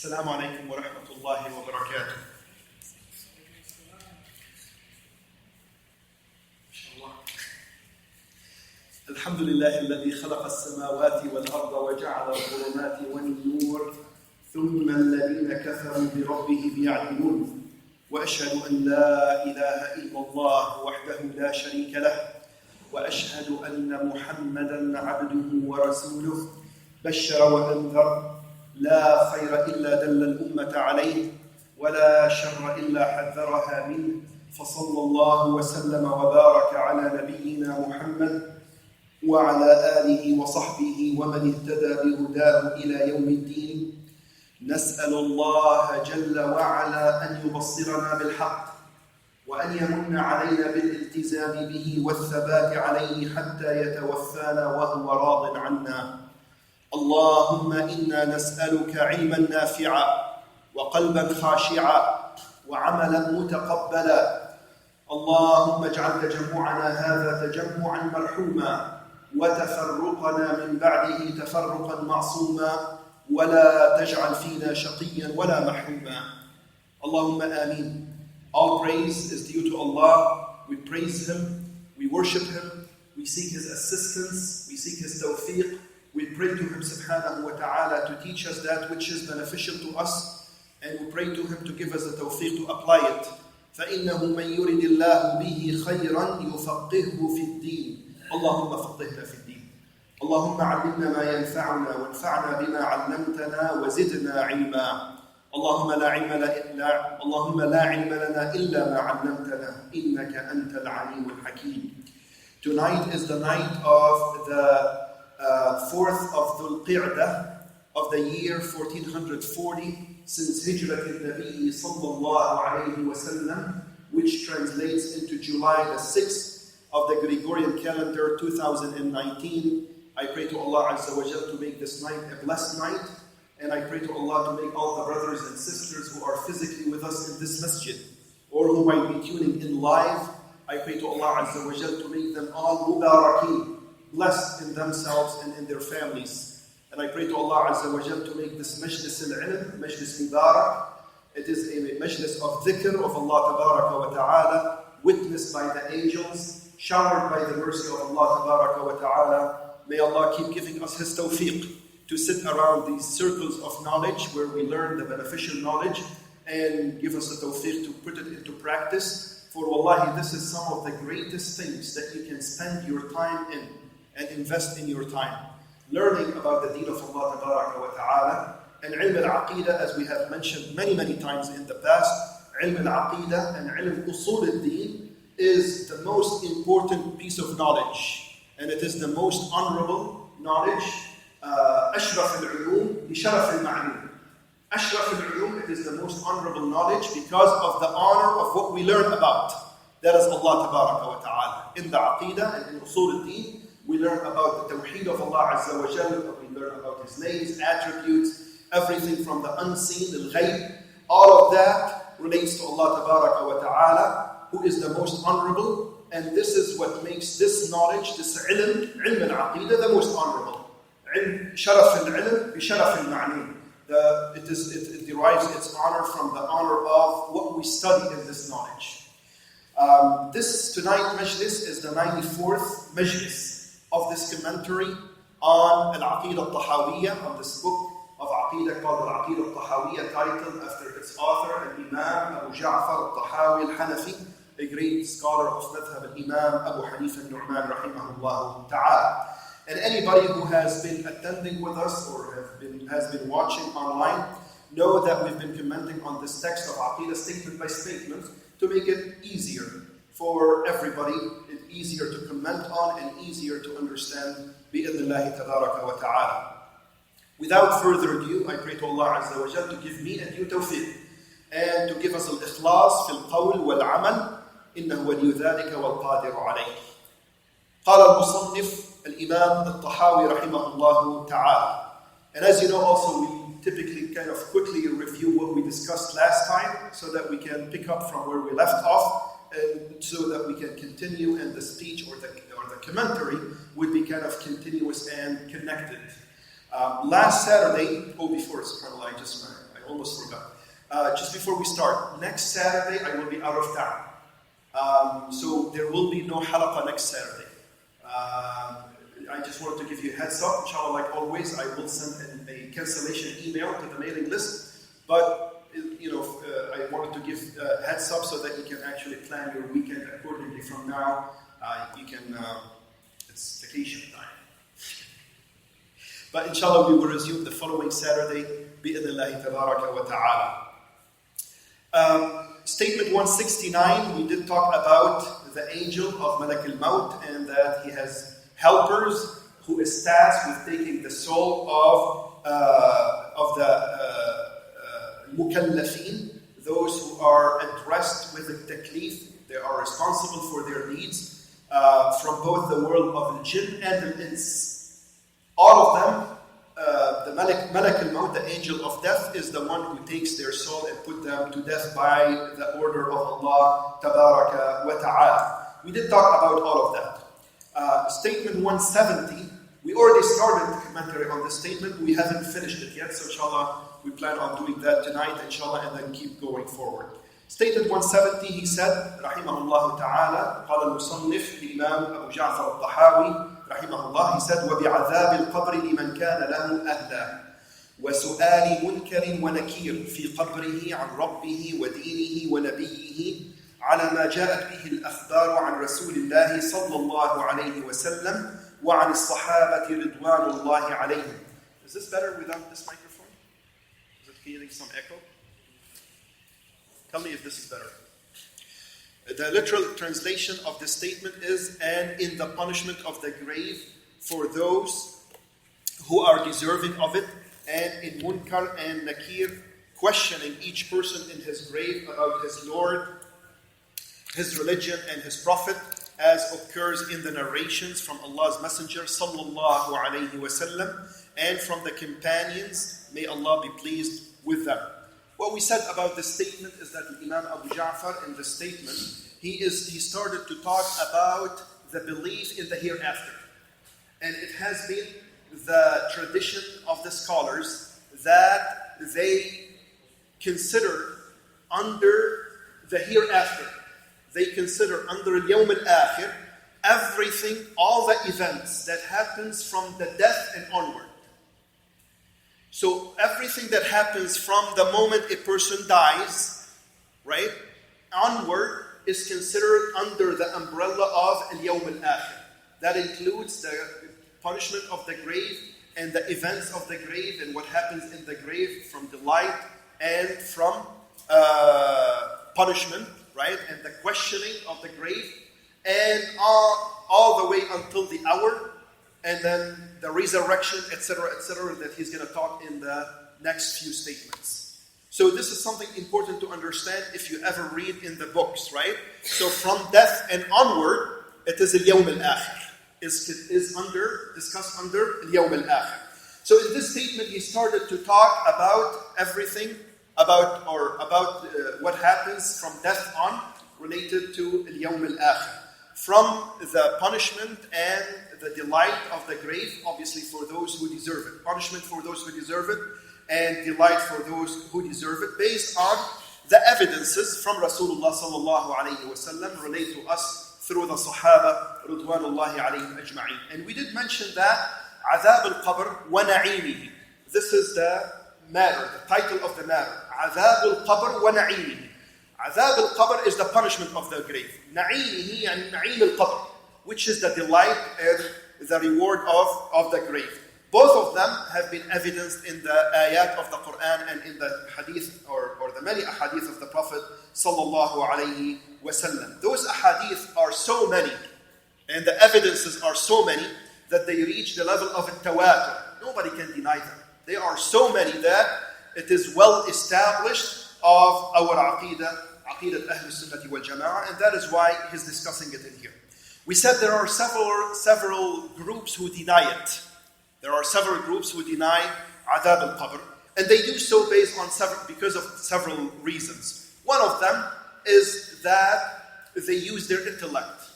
السلام عليكم ورحمة الله وبركاته. الحمد لله الذي خلق السماوات والأرض وجعل الظلمات والنور ثم الذين كفروا بربهم يعدلون وأشهد أن لا إله إلا الله وحده لا شريك له وأشهد أن محمدًا عبده ورسوله بشر وأنذر لا خير إلا دل الأمة عليه ولا شر إلا حذرها منه فصلى الله وسلم وبارك على نبينا محمد وعلى آله وصحبه ومن اهتدى بهداه إلى يوم الدين. نسأل الله جل وعلا أن يبصرنا بالحق وأن يمن علينا بالالتزام به والثبات عليه حتى يتوفانا وهو راض عنا. اللهم إنا نسألك علما نافعا وقلبا خاشعا وعملا متقبلا. اللهم اجعل تجمعنا هذا تجمعا مرحوما وتفرقنا من بعده تفرقا معصوما ولا تجعل فينا شقيا ولا محروما. اللهم آمين. All praise is due to Allah. We praise Him, we worship Him, we seek His assistance, we seek His tawfiq. We pray to Him subhanahu wa ta'ala to teach us that which is beneficial to us, and we pray to Him to give us the tawfiq to apply it. فَإِنَّهُ مَنْ يُرِدِ اللَّهُ بِهِ خَيْرًا يُفَقِّهُهُ فِي الدِّينِ. اللهم فقهنا في الدين. اللهم علمنا ما ينفعنا وانفعنا بما علمتنا وزدنا علما. اللهم لا علم لنا إلا ما علمتنا إنك أنت العليم الحكيم. Tonight is the night of the 4th of Dhul Qa'dah of the year 1440 since Hijrat al-Nabi sallallahu alayhi wa sallam, which translates into July the 6th of the Gregorian calendar 2019. I pray to Allah Azza wa Jal to make this night a blessed night, and I pray to Allah to make all the brothers and sisters who are physically with us in this masjid or who might be tuning in live, I pray to Allah Azza wa Jal to make them all mubarakeen, blessed in themselves and in their families. And I pray to Allah Azza wa Jal to make this majlis al-ilm, majlis mubarak. It is a majlis of dhikr of Allah tabaraka wa ta'ala, witnessed by the angels, showered by the mercy of Allah tabaraka wa ta'ala. May Allah keep giving us His tawfiq to sit around these circles of knowledge where we learn the beneficial knowledge and give us the tawfiq to put it into practice. For wallahi, this is some of the greatest things that you can spend your time in and invest in your time. Learning about the deen of Allah tabaraka wa ta'ala and ilm al-aqidah, as we have mentioned many times in the past, ilm al-aqidah and ilm usul al-deen is the most important piece of knowledge, and it is the most honorable knowledge. Ashraf al-ulum li sharaf al-ma'lum. Ashraf al-ulum, it is the most honorable knowledge because of the honor of what we learn about. That is Allah tabaraka wa ta'ala. In the aqidah and in usul al-deen, we learn about the tawheed of Allah Azza wa Jalla, we learn about His names, attributes, everything from the unseen, al-ghayb. All of that relates to Allah Tabaraka wa Ta'ala, who is the most honorable, and this is what makes this knowledge, this ilm al-aqidah, the most honorable. Sharaf al-ilm bi sharaf al-ma'lum. It derives its honor from the honor of what we study in this knowledge. This tonight majlis is the 94th majlis of this commentary on Aqidah At-Tahawiyyah, on this book of Aqidah called Aqidah At-Tahawiyyah, titled after its author, Al-Imam Abu Ja'far At-Tahawi Al-Hanafi, a great scholar of Madhab Al-Imam Abu Hanifa Al-Nu'man rahimahullah ta'ala. And anybody who has been attending with us or has been watching online know that we've been commenting on this text of Aqidah statement by statement to make it easier for everybody, easier to comment on and easier to understand bi'idhnillahi tabaraka wa ta'ala. Without further ado, I pray to Allah Azza wa Jal to give me and you tawfiq and to give us al-ikhlas fil qawl wal-amal innahu waliyu dhalika wal-qadiru alayh. Qala al-musannif al-imam al-Tahawi rahimahullah ta'ala. And as you know also, we typically kind of quickly review what we discussed last time so that we can pick up from where we left off, and so that we can continue, and the speech or the commentary would be kind of continuous and connected. Last Saturday, before subhanAllah, I I almost forgot. Just before we start, next Saturday I will be out of town. So there will be no halaqah next Saturday. I just wanted to give you a heads up. Inshallah, like always, I will send a cancellation email to the mailing list. But, I wanted to give a heads up so that you can actually plan your weekend accordingly. From now, you can, it's vacation time. But inshallah, we will resume the following Saturday. Bi'idhnillahi tabaraka wa ta'ala. Statement 169, we did talk about the angel of Malak al-Maut and that he has helpers who is tasked with taking the soul of the mukallafin, those who are addressed with the taklif. They are responsible for their needs from both the world of the jinn and the ins. All of them, the Malak al-Maut, the angel of death, is the one who takes their soul and put them to death by the order of Allah tabaraka wa ta'ala. We did talk about all of that. Statement 170, we already started the commentary on this statement. We haven't finished it yet, so inshallah, we plan on doing that tonight, inshallah, and then keep going forward. Statement 170, he said, rahimahullah ta'ala, قال المصنف الإمام أبو جعفر الطحاوي رحمه الله, he said, وبعذاب القبر لمن كان له أهلا وسؤال منكر ونكير في قبره عن ربه ودينه ونبيه على ما جاءت به الأخبار عن رسول الله صلى الله عليه وسلم وعن الصحابة رضوان الله عليهم. Is this better without this microphone? Is it creating some echo? Tell me if this is better. The literal translation of this statement is, and in the punishment of the grave for those who are deserving of it, and in Munkar and Nakir, questioning each person in his grave about his Lord, his religion, and his Prophet, as occurs in the narrations from Allah's Messenger sallallahu alayhi wasallam, and from the companions, may Allah be pleased with them. What we said about this statement is that Imam Abu Ja'far, in the statement, he started to talk about the belief in the hereafter. And it has been the tradition of the scholars that they consider under the hereafter, they consider under Yawm al-Akhir everything, all the events that happens from the death and onward. So everything that happens from the moment a person dies, right, onward is considered under the umbrella of Al-Yawm Al-Akhir. That includes the punishment of the grave and the events of the grave and what happens in the grave from delight and from punishment, right, and the questioning of the grave, and all the way until the hour, and then the resurrection, etc., that he's going to talk in the next few statements. So this is something important to understand if you ever read in the books, right? So from death and onward, it is al-Yawm al-Akhir. Is discussed under al-Yawm al-Akhir. So in this statement, he started to talk about everything, about what happens from death on, related to al-Yawm al-Akhir. From the punishment and the delight of the grave, obviously for those who deserve it. Punishment for those who deserve it, and delight for those who deserve it, based on the evidences from Rasulullah sallallahu alayhi wa sallam relate to us through the Sahaba Ridwanullahi alayhim ajma'in. And we did mention that Azab al-Qabr wa na'imihi. This is the matter, the title of the matter. Azab al-Qabr wa na'imihi. Azab al-Qabr is the punishment of the grave. Na'imihi and na'im al-Qabr, which is the delight and the reward of the grave. Both of them have been evidenced in the ayat of the Quran and in the hadith or the many ahadith of the Prophet sallallahu alayhi wasallam. Those ahadith are so many and the evidences are so many that they reach the level of tawatur. Nobody can deny them. They are so many that it is well established of our Aqidah At-Tahawiyyah wal Jama'ah, and that is why he's discussing it in here. We said there are several groups who deny it. There are several groups who deny Adab al-Qabr, and they do so because of several reasons. One of them is that they use their intellect,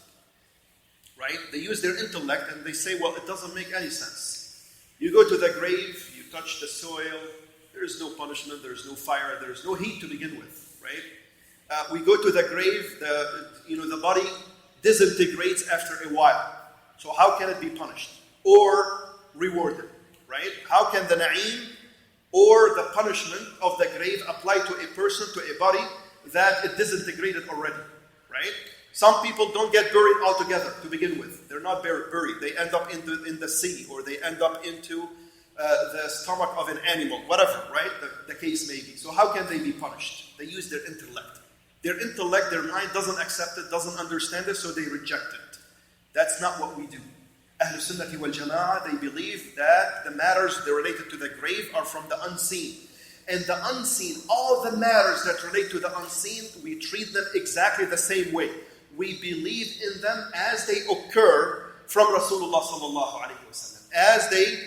right? They use their intellect and they say, well, it doesn't make any sense. You go to the grave, you touch the soil, There is no punishment, there is no fire, there is no heat to begin with, right? We go to the grave, the body disintegrates after a while. So how can it be punished or rewarded, right? How can the na'im or the punishment of the grave apply to a person, to a body that it disintegrated already, right? Some people don't get buried altogether to begin with. They're not buried. They end up in the sea, or they end up into the stomach of an animal, whatever, right? The case may be. So how can they be punished? They use their intellect. Their intellect, their mind doesn't accept it, doesn't understand it, so they reject it. That's not what we do. Ahlul Sunnati wal Jama'ah, they believe that the matters that are related to the grave are from the unseen. And the unseen, all the matters that relate to the unseen, we treat them exactly the same way. We believe in them as they occur from Rasulullah sallallahu alaihi wasallam. As they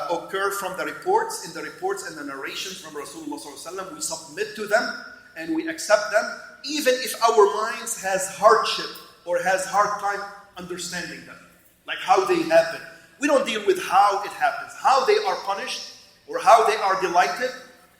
occur from the reports, in the reports and the narrations from Rasulullah sallallahu alaihi wasallam, we submit to them and we accept them, even if our minds has hardship or has hard time understanding them, like how they happen. We don't deal with how it happens, how they are punished or how they are delighted.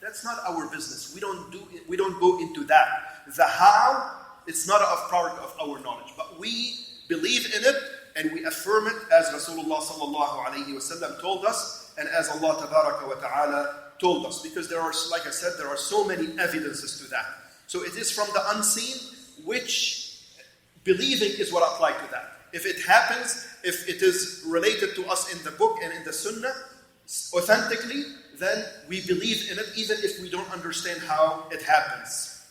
That's not our business. We don't go into that. The how, it's not a part of our knowledge, but we believe in it and we affirm it as Rasulullah sallallahu alaihi wasallam told us, and as Allah tabaraka wa ta'ala told us, because there are, like I said, there are so many evidences to that. So it is from the unseen, which believing is what applies to that. If it happens, if it is related to us in the book and in the sunnah, authentically, then we believe in it, even if we don't understand how it happens.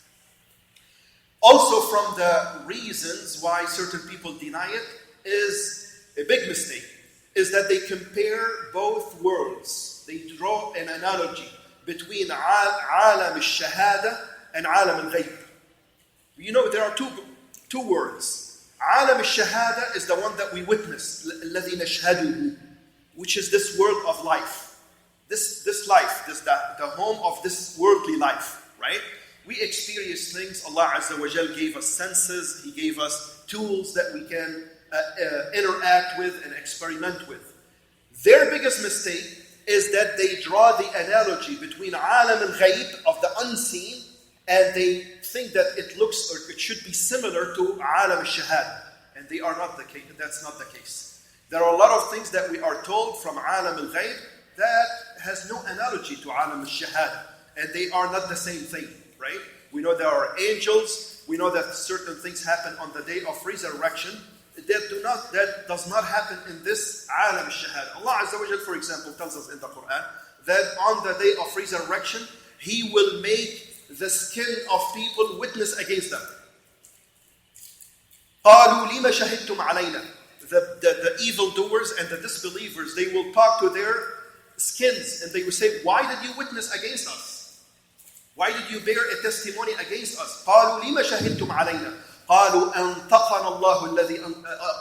Also, from the reasons why certain people deny it is a big mistake, is that they compare both worlds. They draw an analogy between alam al-shahada and alam al-ghayb. You know, there are two worlds. Alam al-shahada is the one that we witness, الَّذِي نَشْهَدُهُ, which is this world of life. This life, the home of this worldly life, right? We experience things. Allah Azza wa Jal gave us senses. He gave us tools that we can interact with and experiment with. Their biggest mistake is that they draw the analogy between alam al-ghayb, of the unseen, and they think that it looks or it should be similar to alam al-shahad. And they are not the case. That's not the case. There are a lot of things that we are told from alam al-ghayb that has no analogy to alam al-shahad, and they are not the same thing, right? We know there are angels. We know that certain things happen on the day of resurrection. That does not happen in this alam al-shahad. Allah Azza wa Jal, for example, tells us in the Quran that on the day of resurrection, He will make the skin of people witness against them. قَالُوا لِمَ شَهِدْتُمْ عَلَيْنَا. The evildoers and the disbelievers, they will talk to their skins and they will say, why did you witness against us? Why did you bear a testimony against us? قَالُوا لِمَ شَهِدْتُمْ عَلَيْنَا قَالُوا أَنْطَقَنَا اللَّهُ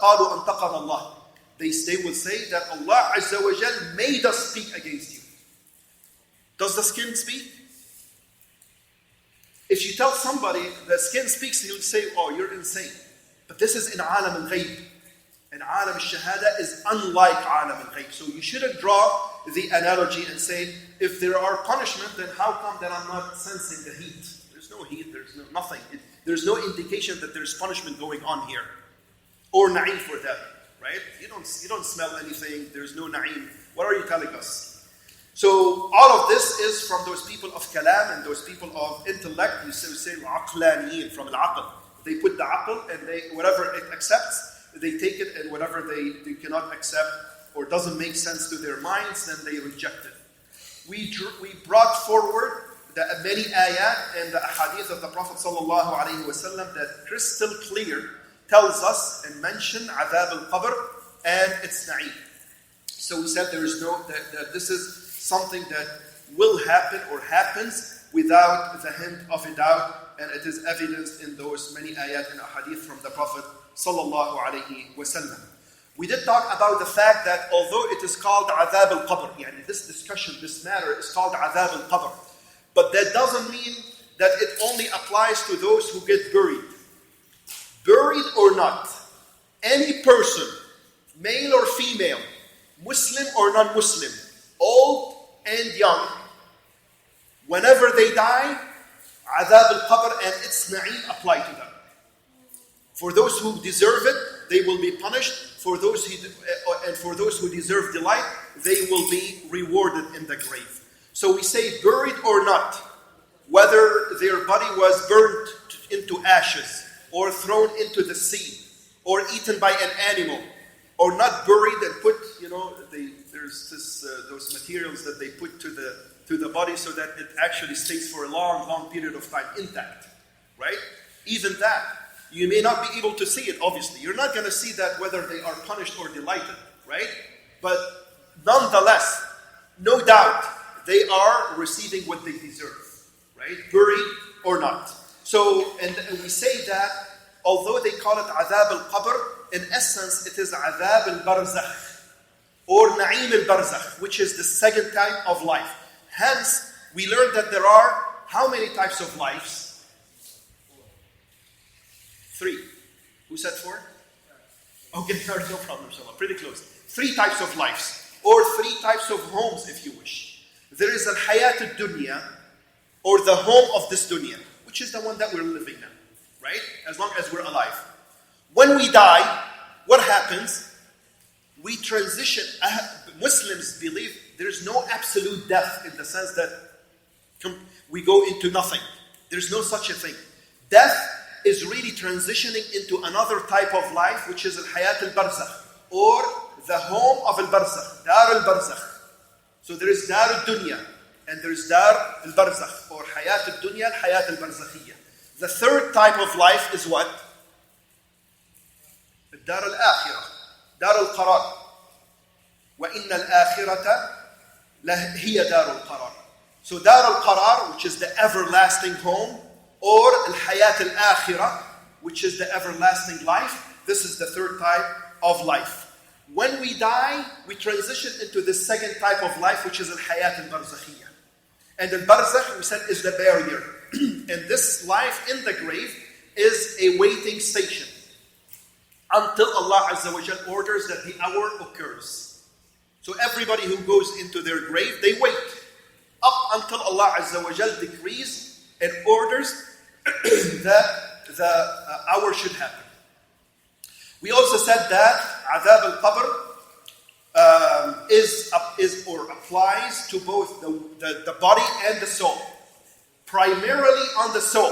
قَالُوا أَنْطَقَنَا اللَّهُ. They will say that Allah Azza wa Jal made us speak against you. Does the skin speak? If you tell somebody the skin speaks, he'll say, oh, you're insane. But this is in alam al-ghayb. And alam al-shahada is unlike alam al-ghayb. So you shouldn't draw the analogy and say, if there are punishment, then how come that I'm not sensing the heat? There's no heat, there's nothing. There's no indication that there's punishment going on here. Or na'im for that, right? You don't smell anything, there's no na'im. What are you telling us? So all of this is from those people of kalam and those people of intellect. You say aqlaniyin, from al-aql. They put the aql and whatever it accepts, they take it, and whatever they cannot accept or doesn't make sense to their minds, then they reject it. We brought forward the many ayat and the ahadith of the Prophet sallallahu alaihi wasallam that crystal clear tells us and mention adab al-qabr and its na'im. So we said there is that this is something that will happen or happens without the hint of a doubt, and it is evidenced in those many ayat and ahadith from the Prophet sallallahu alaihi wasallam. We did talk about the fact that although it is called adab al-qabr, yani this discussion, this matter is called adab al-qabr, but that doesn't mean that it only applies to those who get buried. Buried or not, any person, male or female, Muslim or non-Muslim, old and young, Whenever they die, Adhab al-Qabr and its na'im apply to them. For those who deserve it, they will be punished. For those who deserve delight, they will be rewarded in the grave. So we say buried or not, whether their body was burnt into ashes or thrown into the sea or eaten by an animal or not buried and put, there's those materials that they put to the body so that it actually stays for a long, long period of time intact, right? Even that, you may not be able to see it, obviously. You're not going to see that whether they are punished or delighted, right? But nonetheless, no doubt, they are receiving what they deserve, right? Buried or not. So, and we say that, although they call it Adhab al-Qabr, in essence, it is Adhab al-Barzakh, or Na'im al-Barzakh, which is the second type of life. Hence, we learned that there are how many types of lives? 3. Who said 4? Okay, no problem, inshallah. Pretty close. 3 types of lives, or 3 types of homes, if you wish. There is al-Hayat al-Dunya, or the home of this dunya, which is the one that we're living now, right? As long as we're alive. When we die, what happens? We transition. Muslims believe there's no absolute death in the sense that we go into nothing. There's no such a thing. Death is really transitioning into another type of life, which is al-Hayat al-Barzakh, or the home of al-Barzakh, Dar al-Barzakh. So there is Dar al-Dunya, and there is Dar al-Barzakh, or Hayat al-Dunya, Hayat al-Barzakhiyya. The third type of life is what? Dar al-Akhirah, Dar al-Qarar. وَإِنَّ الْآخِرَةَ لَهِيَ دَارُ الْقَرَارِ. So Dar al-Qarar, which is the everlasting home, or al-Hayat al-Akhirah, which is the everlasting life. This is the third type of life. When we die, we transition into the second type of life, which is al-Hayat al-Barzakhiyya. And al-Barzakh, we said, is the barrier. And this life in the grave is a waiting station until Allah Azza wa Jal orders that the hour occurs. So everybody who goes into their grave, they wait up until Allah Azza wa Jal decrees and orders that the hour should happen. We also said that Adhab al-Qabr is or applies to both the body and the soul. Primarily on the soul,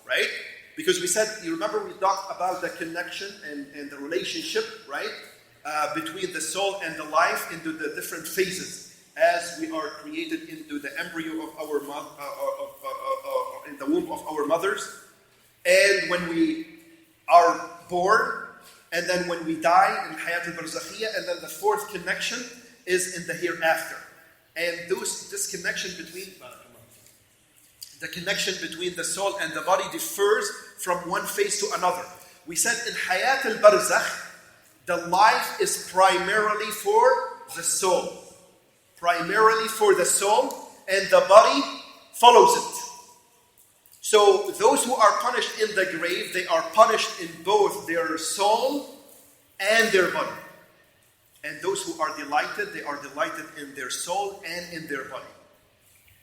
right? Because we said, you remember we talked about the connection and the relationship, right? Between the soul and the life into the different phases as we are created into the embryo of our in the womb of our mothers, and when we are born, and then when we die in Hayat al-Barzakhiyya, and then the fourth connection is in the hereafter. And this connection between the soul and the body differs from one phase to another. We said in Hayat al-Barzakh, the life is primarily for the soul. Primarily for the soul, and the body follows it. So those who are punished in the grave, they are punished in both their soul and their body. And those who are delighted, they are delighted in their soul and in their body.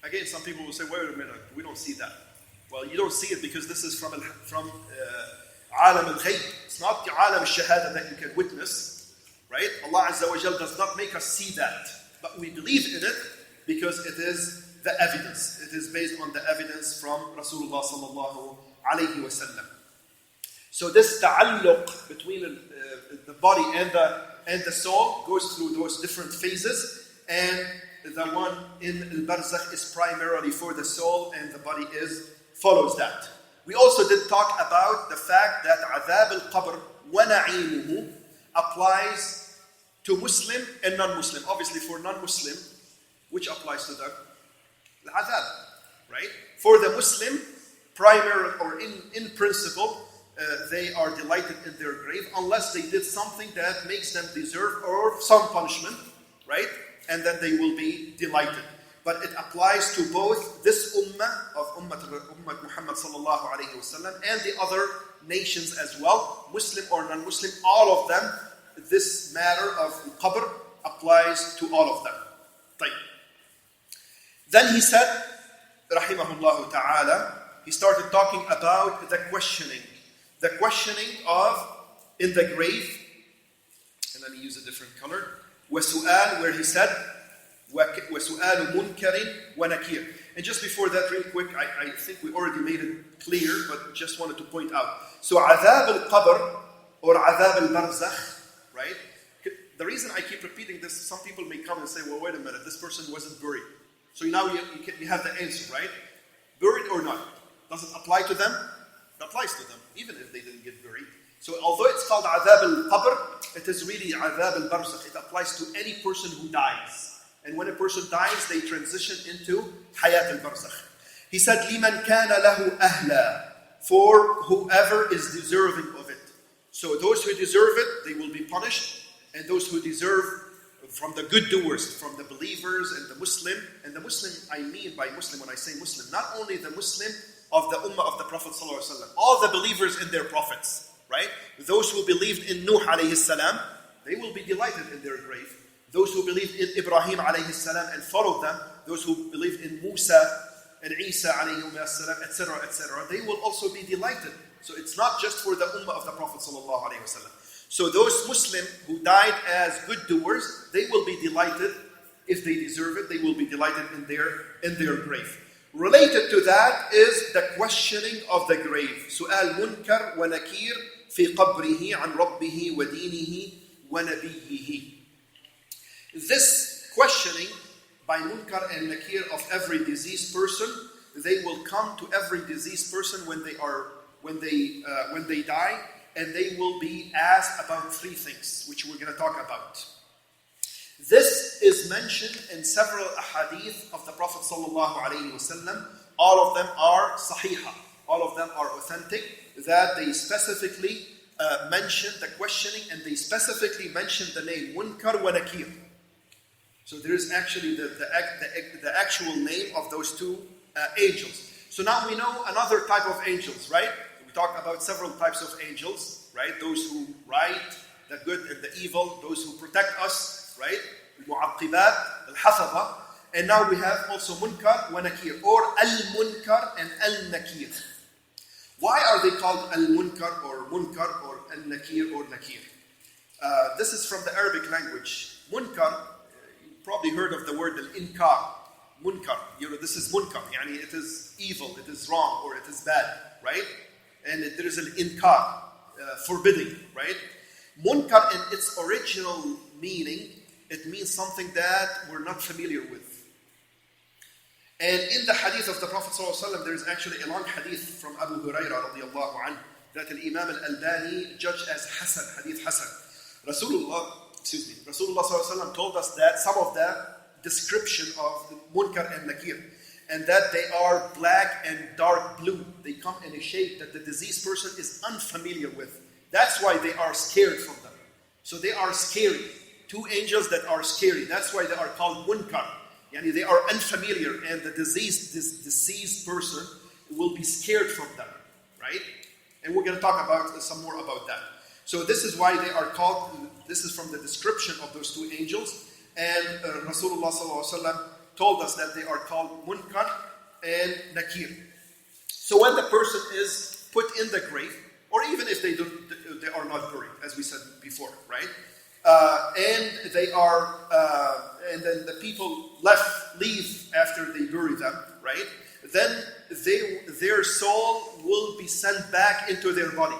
Again, some people will say, wait a minute, we don't see that. Well, you don't see it because this is from Alam al-Ghayb. It's not the Alam al-Shahada that you can witness, right? Allah Azza wa Jal does not make us see that. But we believe in it because it is the evidence. It is based on the evidence from Rasulullah sallallahu alayhi wa sallam. So this ta'alluq between the body and the soul goes through those different phases, and the one in al-Barzakh is primarily for the soul, and the body follows that. We also did talk about the fact that Adhab al-Qabr wa na'imuhu applies to Muslim and non-Muslim. Obviously for non-Muslim, which applies to them? The Adhab, right? For the Muslim, primarily or in principle, they are delighted in their grave unless they did something that makes them deserve or some punishment, right? And then they will be delighted. But it applies to both this ummah of Ummah Muhammad sallallahu alayhi wa sallam and the other nations as well, Muslim or non-Muslim, all of them. This matter of qabr applies to all of them. Then he said, rahimahullah ta'ala, he started talking about the questioning of in the grave. And let me use a different color. وَسُؤَال, where he said, وَسُؤَالُ مُنْكَرٍ وَنَكِيرٍ. And just before that, real quick, I think we already made it clear, but just wanted to point out. So, عذاب القبر or عذاب البرزخ, right? The reason I keep repeating this, some people may come and say, well, wait a minute, this person wasn't buried. So now you have the answer, right? Buried or not? Does it apply to them? It applies to them, even if they didn't get buried. So although it's called عذاب القبر, it is really عذاب البرزخ. It applies to any person who dies. And when a person dies, they transition into حياة البرزخ. He said, لِمَنْ كَانَ لَهُ أَهْلًا, for whoever is deserving of it. So those who deserve it, they will be punished. And those who deserve from the good doers, from the believers and the Muslim. And the Muslim, I mean by Muslim, when I say Muslim, not only the Muslim of the Ummah of the Prophet ﷺ, all the believers in their prophets, right? Those who believed in Nuh alayhi salam, they will be delighted in their grave. Those who believed in Ibrahim alayhi salam and followed them, those who believed in Musa and Isa alayhi salam, etc., they will also be delighted. So it's not just for the Ummah of the Prophet sallallahu alayhi wasallam. So those Muslim who died as good doers, they will be delighted if they deserve it. They will be delighted in their grave. Related to that is the questioning of the grave. سؤال منكر ونكير في قبره عن ربه ودينه ونبيه. This questioning by Munkar and Nakir of every deceased person, they will come to every deceased person when they die, and they will be asked about three things, which we're going to talk about. This is mentioned in several ahadith of the Prophet sallallahu alaihi wasallam. All of them are sahiha, all of them are authentic, that they specifically mention the questioning, and they specifically mention the name Munkar wa Nakir. So there is actually the actual name of those two angels. So now we know another type of angels, right? We talked about several types of angels, right? Those who write the good and the evil, those who protect us, right? Al-Mu'aqibat, Al-Hafadha. And now we have also Munkar wa Nakir, or Al-Munkar and Al-Nakir. Why are they called Al-Munkar or Al-Nakir or Nakir? This is from the Arabic language. Munkar, probably heard of the word al-inkar, munkar. This is munkar, yani it is evil, it is wrong, or it is bad, right? And there is al-inkar, forbidding, right? Munkar in its original meaning, it means something that we're not familiar with. And in the hadith of the Prophet ﷺ, there is actually a long hadith from Abu Hurairah radiallahu anhu that Imam al-Albani judged as Hasan, hadith Hasan. Rasulullah ﷺ told us that some of the description of Munkar and Nakir, and that they are black and dark blue. They come in a shape that the deceased person is unfamiliar with. That's why they are scared from them. So they are scary. Two angels that are scary. That's why they are called Munkar. Yani they are unfamiliar, and the deceased person will be scared from them, right? And we're going to talk about some more about that. So this is why they are called, this is from the description of those two angels. And Rasulullah ﷺ told us that they are called Munkar and Nakir. So when the person is put in the grave, or even if they are not buried, as we said before, right? And they are, and then the people leave after they bury them, right? Then their soul will be sent back into their body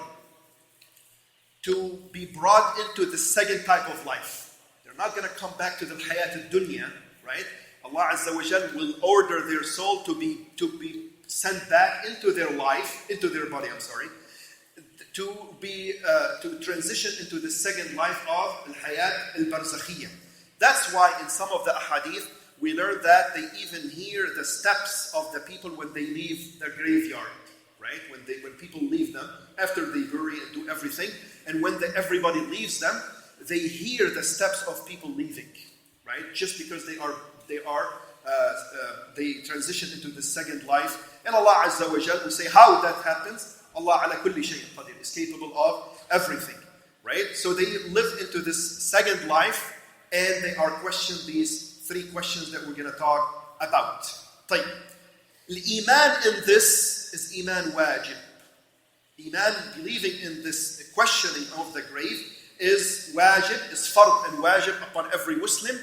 to be brought into the second type of life. They're not going to come back to the Hayat al-Dunya, right? Allah Azza wa Jal will order their soul to be sent back into their life, into their body, to transition into the second life of al-Hayat al-Barzakhiyah. That's why in some of the ahadith, we learn that they even hear the steps of the people when they leave the graveyard, right? When people leave them, after they bury and do everything, and when everybody leaves them, they hear the steps of people leaving, right? Just because they transition into the second life. And Allah Azza wa Jal will say how that happens. Allah ala kulli shay'in qadir, is capable of everything, right? So they live into this second life, and they are questioned these three questions that we're going to talk about. طيب. Iman in this is iman wajib. Iman, believing in this questioning of the grave, is wajib, is fard and wajib upon every Muslim,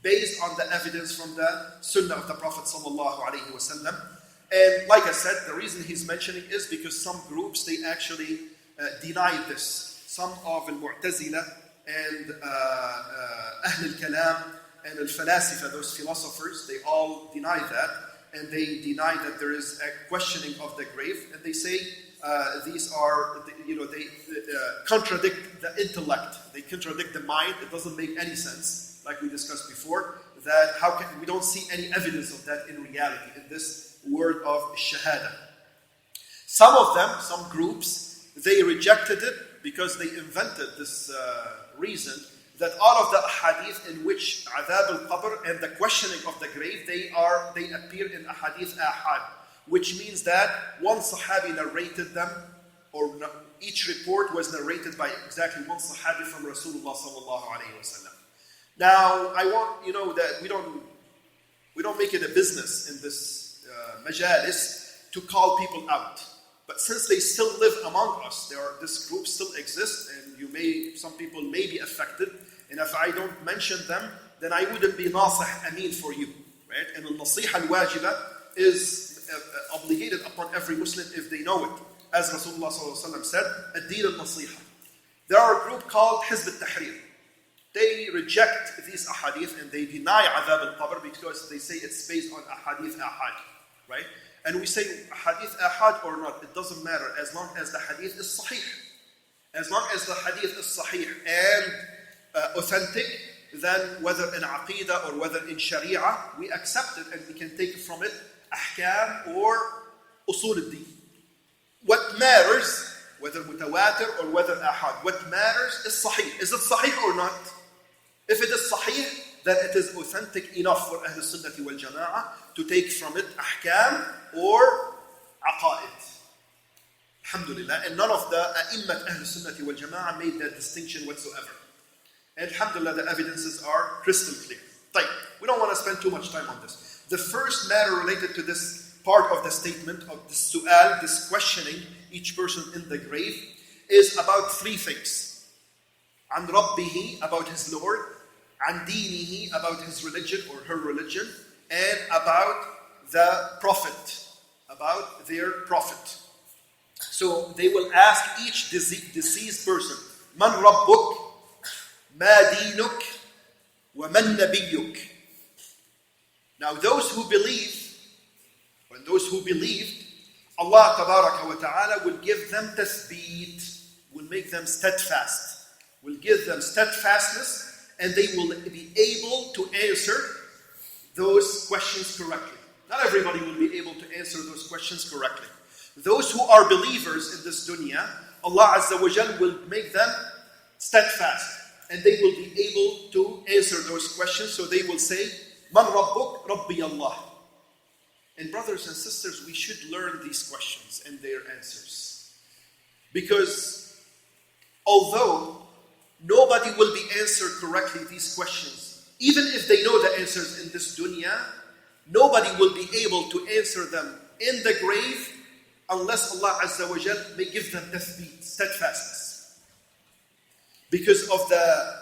based on the evidence from the Sunnah of the Prophet sallallahu alaihi wasallam. And like I said, the reason he's mentioning is because some groups, they actually deny this. Some of al-Mu'tazila and Ahl al-Kalam and al-Falasifa, those philosophers, they all deny that. And they deny that there is a questioning of the grave. And they say these are, they contradict the intellect. They contradict the mind. It doesn't make any sense, like we discussed before, that we don't see any evidence of that in reality, in this word of shahada. Some of them, some groups, they rejected it because they invented this reason that all of the ahadith in which adhab al-qabr and the questioning of the grave, they appear in ahadith ahad, which means that one sahabi narrated them, or each report was narrated by exactly one sahabi from Rasulullah sallallahu alaihi wasallam. Now, I want that we don't make it a business in this majalis to call people out. But since they still live among us, this group still exists, and some people may be affected. And if I don't mention them, then I wouldn't be nasih ameen for you, right? And the nasiha al-wajiba is obligated upon every Muslim if they know it. As Rasulullah ﷺ said, ad-din al-nasiha. There are a group called Hizb al-Tahrir. They reject these ahadith and they deny adhab al-qabr because they say it's based on ahadith ahad, right? And we say hadith ahad or not, it doesn't matter as long as the hadith is sahih. As long as the hadith is sahih and authentic, then whether in aqidah or whether in sharia, we accept it and we can take from it ahkam or usul al-din. What matters, whether mutawatir or whether ahad, what matters is sahih. Is it sahih or not? If it is sahih, then it is authentic enough for Ahl Sunnah wal Jama'ah to take from it ahkam or aqaid. Alhamdulillah. And none of the a'immat Ahl Sunnah wal Jama'ah made that distinction whatsoever. And alhamdulillah, the evidences are crystal clear. We don't want to spend too much time on this. The first matter related to this part of the statement of this su'al, this questioning each person in the grave, is about three things. An Rabbihi, about his Lord. An Dinihi, about his religion or her religion. And about the Prophet, about their Prophet. So they will ask each deceased person, Man Rabbuk, Ma Dinuk, Wa Man Nabiyyuk. Now those who believe, when those who believed, Allah Tabaraka wa Ta'ala will give them tathbeet, will make them steadfast, will give them steadfastness, and they will be able to answer those questions correctly. Not everybody will be able to answer those questions correctly. Those who are believers in this dunya, Allah Azza wa Jal will make them steadfast, and they will be able to answer those questions. So they will say, Man Rabbuk, Rabbi Allah. And brothers and sisters, we should learn these questions and their answers. Because although nobody will be answered correctly these questions, even if they know the answers in this dunya, nobody will be able to answer them in the grave unless Allah Azza wa Jal may give them tathbeet, steadfastness. Because of the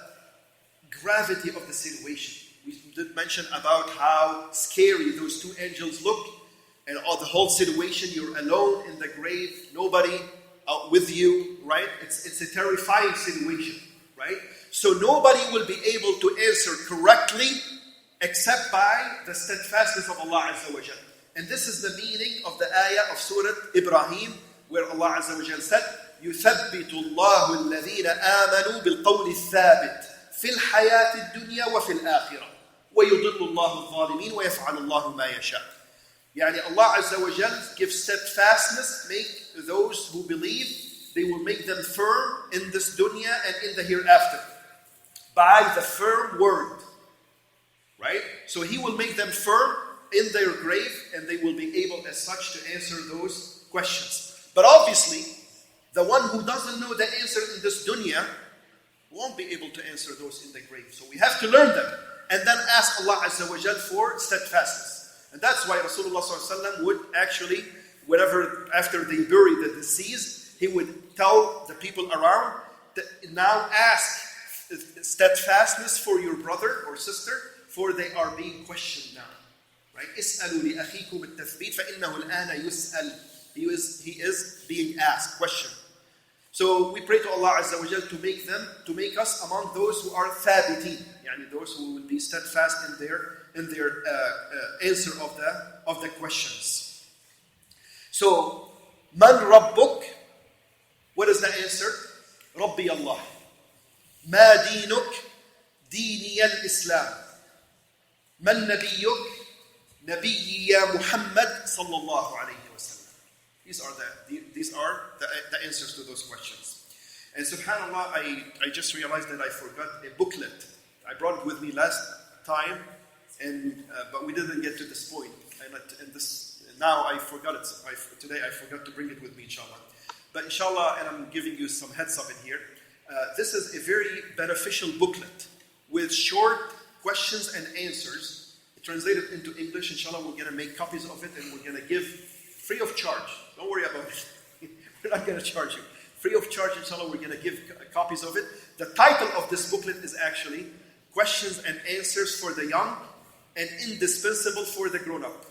gravity of the situation. We did mention about how scary those two angels look, and all the whole situation, you're alone in the grave, nobody with you, right? It's a terrifying situation, right? So nobody will be able to answer correctly except by the steadfastness of Allah Azza wa Jal. And this is the meaning of the ayah of Surah Ibrahim, where Allah Azza wa Jal said, يُثَبِّتُ اللَّهُ الَّذِينَ آمَنُوا بِالْقَوْلِ الثَّابِتِ فِي الْحَيَاةِ الدُّنْيَا وَفِي الْآخِرَةِ وَيُضِلُّ اللَّهُ الظَّالِمِينَ وَيَفْعَلُ اللَّهُ مَا يَشَاءُ. Yani Allah Azza wa Jal gives steadfastness, make those who believe, they will make them firm in this dunya and in the hereafter by the firm word, right? So He will make them firm in their grave, and they will be able as such to answer those questions. But obviously, the one who doesn't know the answer in this dunya won't be able to answer those in the grave. So we have to learn them and then ask Allah Azza wa Jal for steadfastness. And that's why Rasulullah ﷺ would actually, whenever, after they bury the deceased, he would tell the people around, that now ask steadfastness for your brother or sister, for they are being questioned now. Right? اسألوا لأخيكم التثبيت فإنه الآن يسأل. He is being asked, questioned. So we pray to Allah Azza wa Jal to make us among those who are thabitin, yani those who will be steadfast in their answer of the questions. So, man rabbuk? What is the answer? Rabbi Allah. Ma dinuk? Dini al-Islam. Man nabiyyuk? Nabiyyi ya Muhammad sallallahu alayhi wa sallam. These are the answers to those questions. And subhanAllah, I just realized that I forgot a booklet. I brought it with me last time, but we didn't get to this point. Now I forgot it. Today I forgot to bring it with me, inshallah. But inshallah, and I'm giving you some heads up in here, this is a very beneficial booklet with short questions and answers. Translated into English, inshallah, we're going to make copies of it and we're going to give free of charge. Don't worry about it. We're not going to charge you. Free of charge, inshallah, we're going to give copies of it. The title of this booklet is actually Questions and Answers for the Young and Indispensable for the Grown-Up.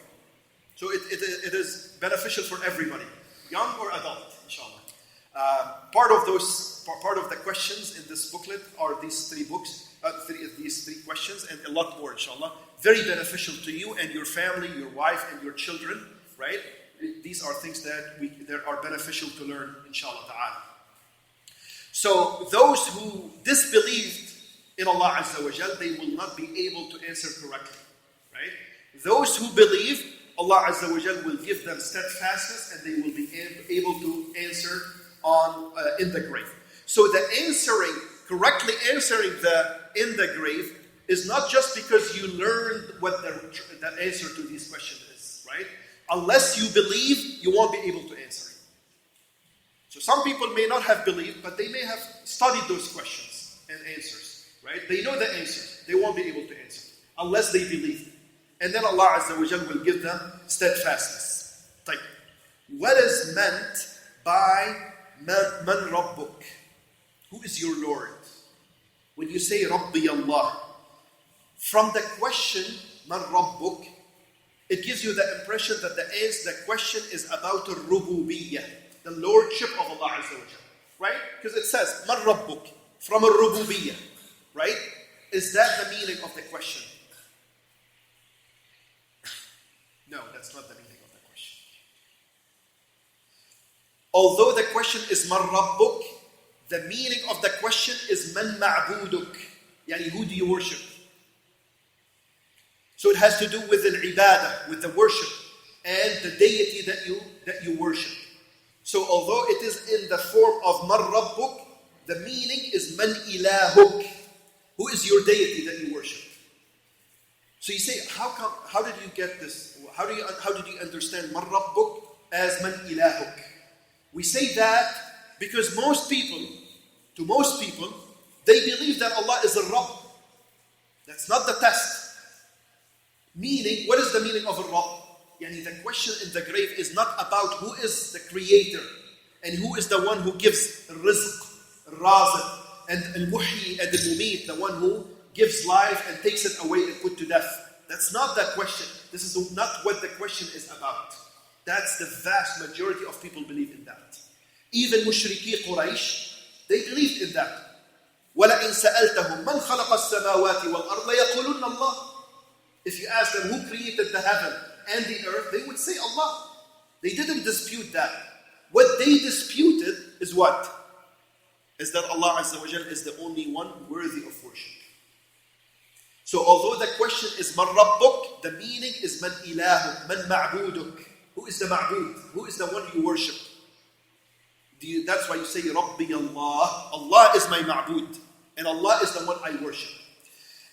So it is beneficial for everybody, young or adult, inshallah. Part of the questions in this booklet are these three questions and a lot more, inshallah. Very beneficial to you and your family, your wife and your children, right? These are things that are beneficial to learn, inshallah ta'ala. So those who disbelieved in Allah Azza wa Jal, they will not be able to answer correctly, right? Those who believe, Allah Azza wa Jal will give them steadfastness and they will be able to answer in the grave. So correctly answering in the grave is not just because you learned what the answer to these questions is, right? Unless you believe, you won't be able to answer it. So some people may not have believed, but they may have studied those questions and answers, right? They know the answers. They won't be able to answer unless they believe. And then Allah Azza wa Jal will give them steadfastness. Type. What is meant by man rabbuk? Who is your Lord? When you say Rabbi Allah, from the question, man rabbuk, it gives you the impression that the question is about al-rububiyyah, the lordship of Allah Azza wa Jal, right? Because it says, man rabbuk, from al-rububiyyah, right? Is that the meaning of the question? No, that's not the meaning of the question. Although the question is man rabbuk, the meaning of the question is man ma'buduk, yani who do you worship? So it has to do with al-ibadah, with the worship, and the deity that you worship. So although it is in the form of man rabbuk, the meaning is man ilahuk, who is your deity that you worship. So you say, how did you get this? How did you understand man rabbuk as man ilahuk? We say that because most people, they believe that Allah is a Rabb. That's not the test. Meaning, what is the meaning of a Rabb? Yani the question in the grave is not about who is the creator and who is the one who gives rizq, raziq, and al-muhyi and al-mumit, the one who gives life and takes it away and put to death. That's not the question. This is not what the question is about. That's the vast majority of people believe in that. Even mushriki Quraysh, they believed in that. وَلَئِنْ سَأَلْتَهُمْ مَنْ خَلَقَ السَّمَاوَاتِ وَالْأَرْضَ لَيَقُولُنَّ اللَّهِ. If you ask them who created the heaven and the earth, they would say Allah. They didn't dispute that. What they disputed is what? Is that Allah Azza wa Jal is the only one worthy of worship. So although the question is man rabbuk, the meaning is man ilahuk, man ma'buduk. Who is the ma'bud? Who is the one you worship? That's why you say Rabbi Allah. Allah is my ma'bud. And Allah is the one I worship.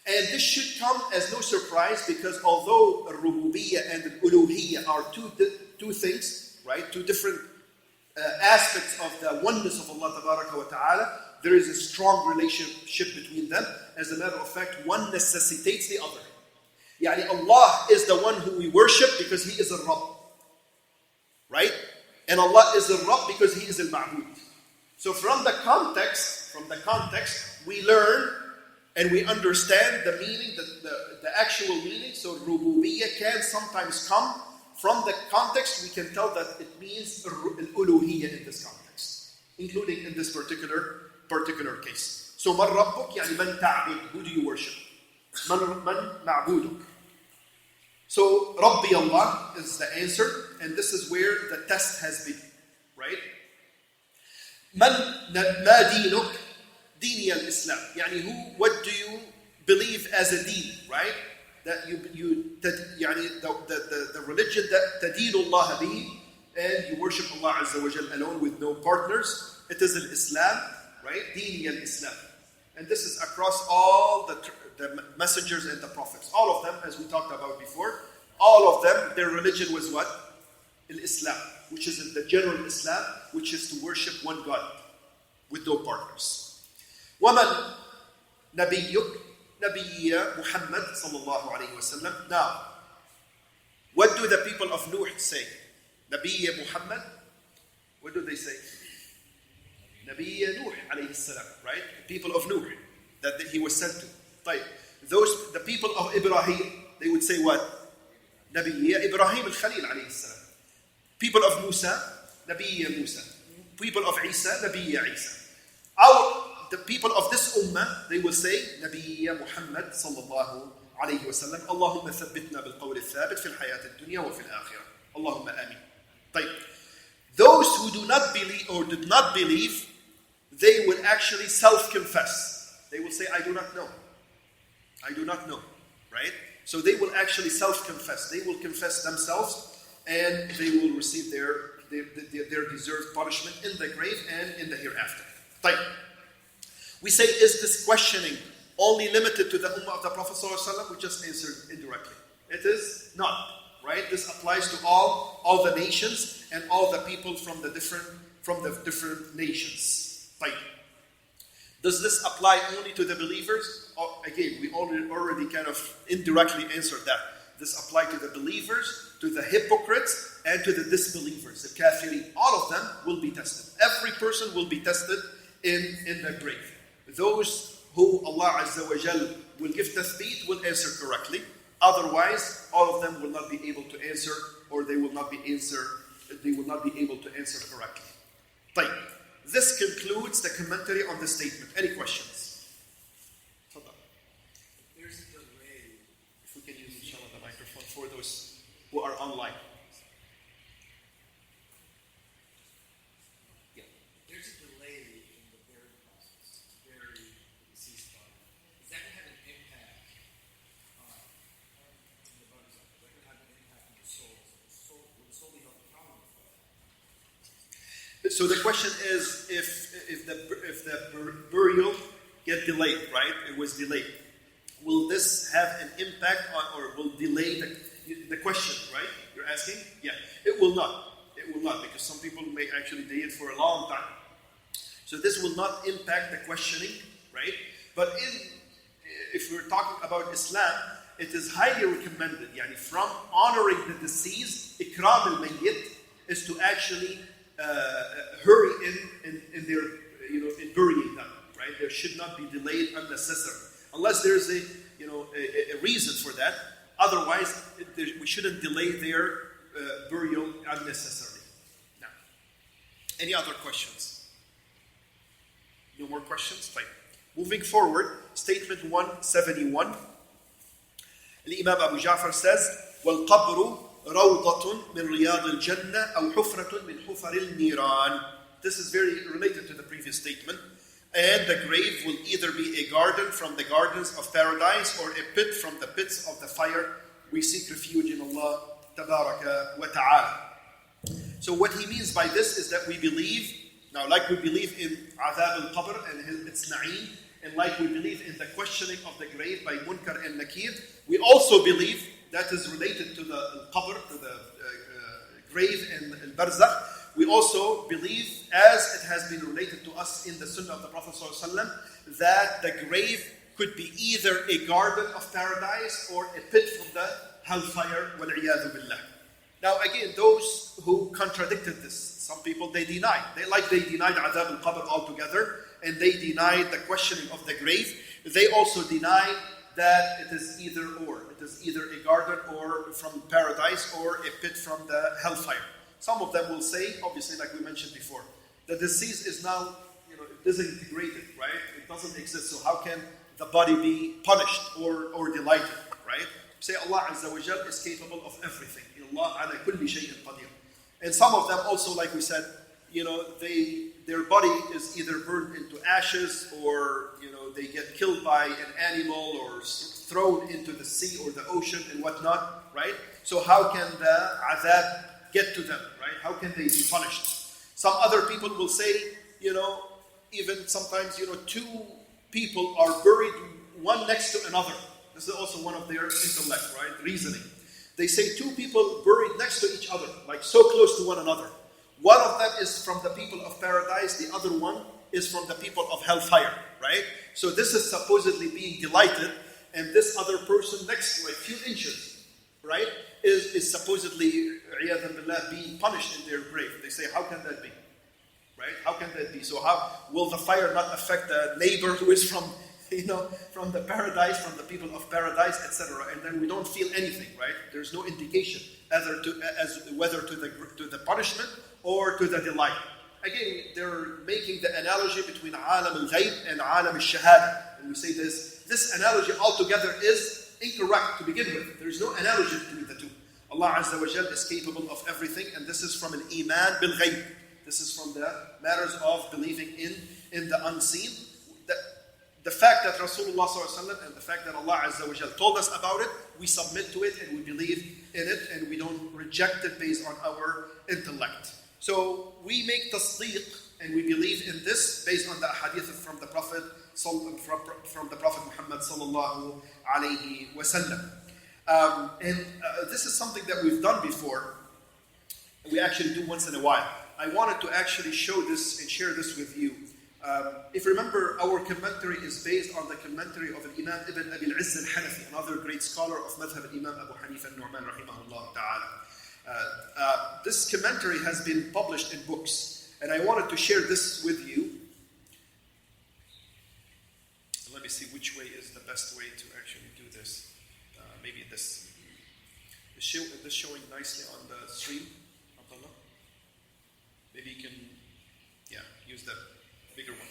And this should come as no surprise because although al-rububiyyah and al-uluhiyyah are two things, right? Two different aspects of the oneness of Allah Tabaraka wa Ta'ala, there is a strong relationship between them. As a matter of fact, one necessitates the other. Yani Allah is the one who we worship because He is al-Rabb. Right? And Allah is al-Rabb because He is al-Ma'bud. So from the context, we learn and we understand the meaning, the actual meaning. So rububiyyah can sometimes come from the context. We can tell that it means al-uluhiyyah in this context, including in this particular case. So man rabbuk, yani man ta'bud, who do you worship? Man ma'buduk. So Rabbi Allah is the answer, and this is where the test has been, right? Man ma dinuk, dini al-Islam. Yani what do you believe as a deen, right? That the religion that tadinullah bihi, and you worship Allah Azza wa Jal alone with no partners. It is al-Islam, right? Dini al-Islam. And this is across all the messengers and the prophets. All of them, as we talked about before, all of them, their religion was what? Al-Islam, which is the general Islam, which is to worship one God with no partners. وَمَنْ نَبِيُّكَ Nabiyya Muhammad sallallahu alayhi wa sallam. Now, what do the people of Nuh say? Nabiyya Muhammad, what do they say? Nabiyya Nuh alayhi salam, right? People of Nuh that he was sent to. The people of Ibrahim, they would say what? Nabiyya Ibrahim al-Khalil alayhi salam. People of Musa, Nabiyya Musa. People of Isa, Nabiyya Isa. The people of this ummah, they will say, Nabiyya Muhammad sallallahu alayhi wa sallam, Allahumma thabbitna bil qawl al-thabit fil hayat al-dunya wa fil akhirah. Allahumma ameen. Those who do not believe or did not believe, they will actually self-confess. They will say, I do not know. I do not know. Right? So they will actually self-confess. They will confess themselves and they will receive their deserved punishment in the grave and in the hereafter. We say, is this questioning only limited to the ummah of the Prophet ﷺ? We just answered indirectly. It is not, right? This applies to all the nations and all the people from the different nations. Does this apply only to the believers? Again, we already kind of indirectly answered that. This applies to the believers, to the hypocrites, and to the disbelievers, the kafirin. All of them will be tested. Every person will be tested in the grave. Those who Allah Azza wa Jal will give tathbeet will answer correctly. Otherwise, all of them will not be able to answer, or they will not be able to answer correctly. This concludes the commentary on the statement. Any questions? There's a delay. If we can use inshallah the microphone for those who are online. So the question is, if the burial get delayed, right? It was delayed. Will this have an impact on, or will delay the question, right? You're asking? Yeah. It will not. It will not, because some people may actually delay it for a long time. So this will not impact the questioning, right? But if we're talking about Islam, it is highly recommended, yani from honoring the deceased, ikram al-mayyit, is to actually hurry in their, in burying them, right? There should not be delayed unnecessarily, unless there's a reason for that. Otherwise, we shouldn't delay their burial unnecessarily. Now, any other questions? No more questions? Fine. Moving forward, statement 171. Imam Abu Ja'far says, وَالْقَبْرُ روضة من رياض الجنة أو حفرة من حفر النيران. This is very related to the previous statement. And the grave will either be a garden from the gardens of paradise or a pit from the pits of the fire. We seek refuge in Allah Tabaraka wa Ta'ala. So what he means by this is that we believe, now like we believe in Adhab al-Qabr and its na'im, and like we believe in the questioning of the grave by Munkar and Nakir, we also believe that is related to the qabr, to the grave and al-barzakh. We also believe, as it has been related to us in the sunnah of the Prophet ﷺ, that the grave could be either a garden of paradise or a pit from the hellfire, wal-'iyadhu billah. Now again, those who contradicted this, some people they denied. They denied adab al-qabr altogether, and they denied the questioning of the grave. They also denied that it is either or. It is either a garden or from paradise or a pit from the hellfire. Some of them will say, obviously like we mentioned before, the deceased is now, disintegrated, right? It doesn't exist, so how can the body be punished or delighted, right? Say Allah Azza wa Jal is capable of everything. Allah ala kulli shay'in qadir. And some of them also, like we said, their body is either burned into ashes or, they get killed by an animal or thrown into the sea or the ocean and whatnot, right? So how can the azab get to them, right? How can they be punished? Some other people will say, even sometimes, two people are buried one next to another. This is also one of their intellect, right? Reasoning. They say two people buried next to each other, like so close to one another. One of them is from the people of paradise, the other one is from the people of hellfire, right? So this is supposedly being delighted, and this other person next to a few inches, right, is supposedly, iyadhan billah, being punished in their grave. They say, how can that be? Right? How can that be? So how will the fire not affect the neighbor who is from the paradise, from the people of paradise, etc.? And then we don't feel anything, right? There's no indication whether to the punishment or to the delight. Again, they're making the analogy between alam al-ghayb and alam al-shahada. And we say this analogy altogether is incorrect to begin with. There is no analogy between the two. Allah Azza wa Jal is capable of everything, and this is from an iman bil-ghayb. This is from the matters of believing in the unseen. The fact that Rasulullah ﷺ and the fact that Allah Azza wa Jal told us about it, we submit to it and we believe in it, and we don't reject it based on our intellect. So we make tasdeeq and we believe in this based on the hadith from the Prophet Muhammad sallallahu alayhi wasallam. And this is something that we've done before. We actually do once in a while. I wanted to actually show this and share this with you. If you remember, our commentary is based on the commentary of Imam Ibn Abi al-Izz al-Hanafi, another great scholar of Madhab Imam Abu Hanifa al-Nu'man rahimahullah ta'ala. This commentary has been published in books, and I wanted to share this with you. Let me see which way is the best way to actually do this. Maybe this. Is this showing nicely on the stream, Abdullah? Maybe you can, use the bigger one.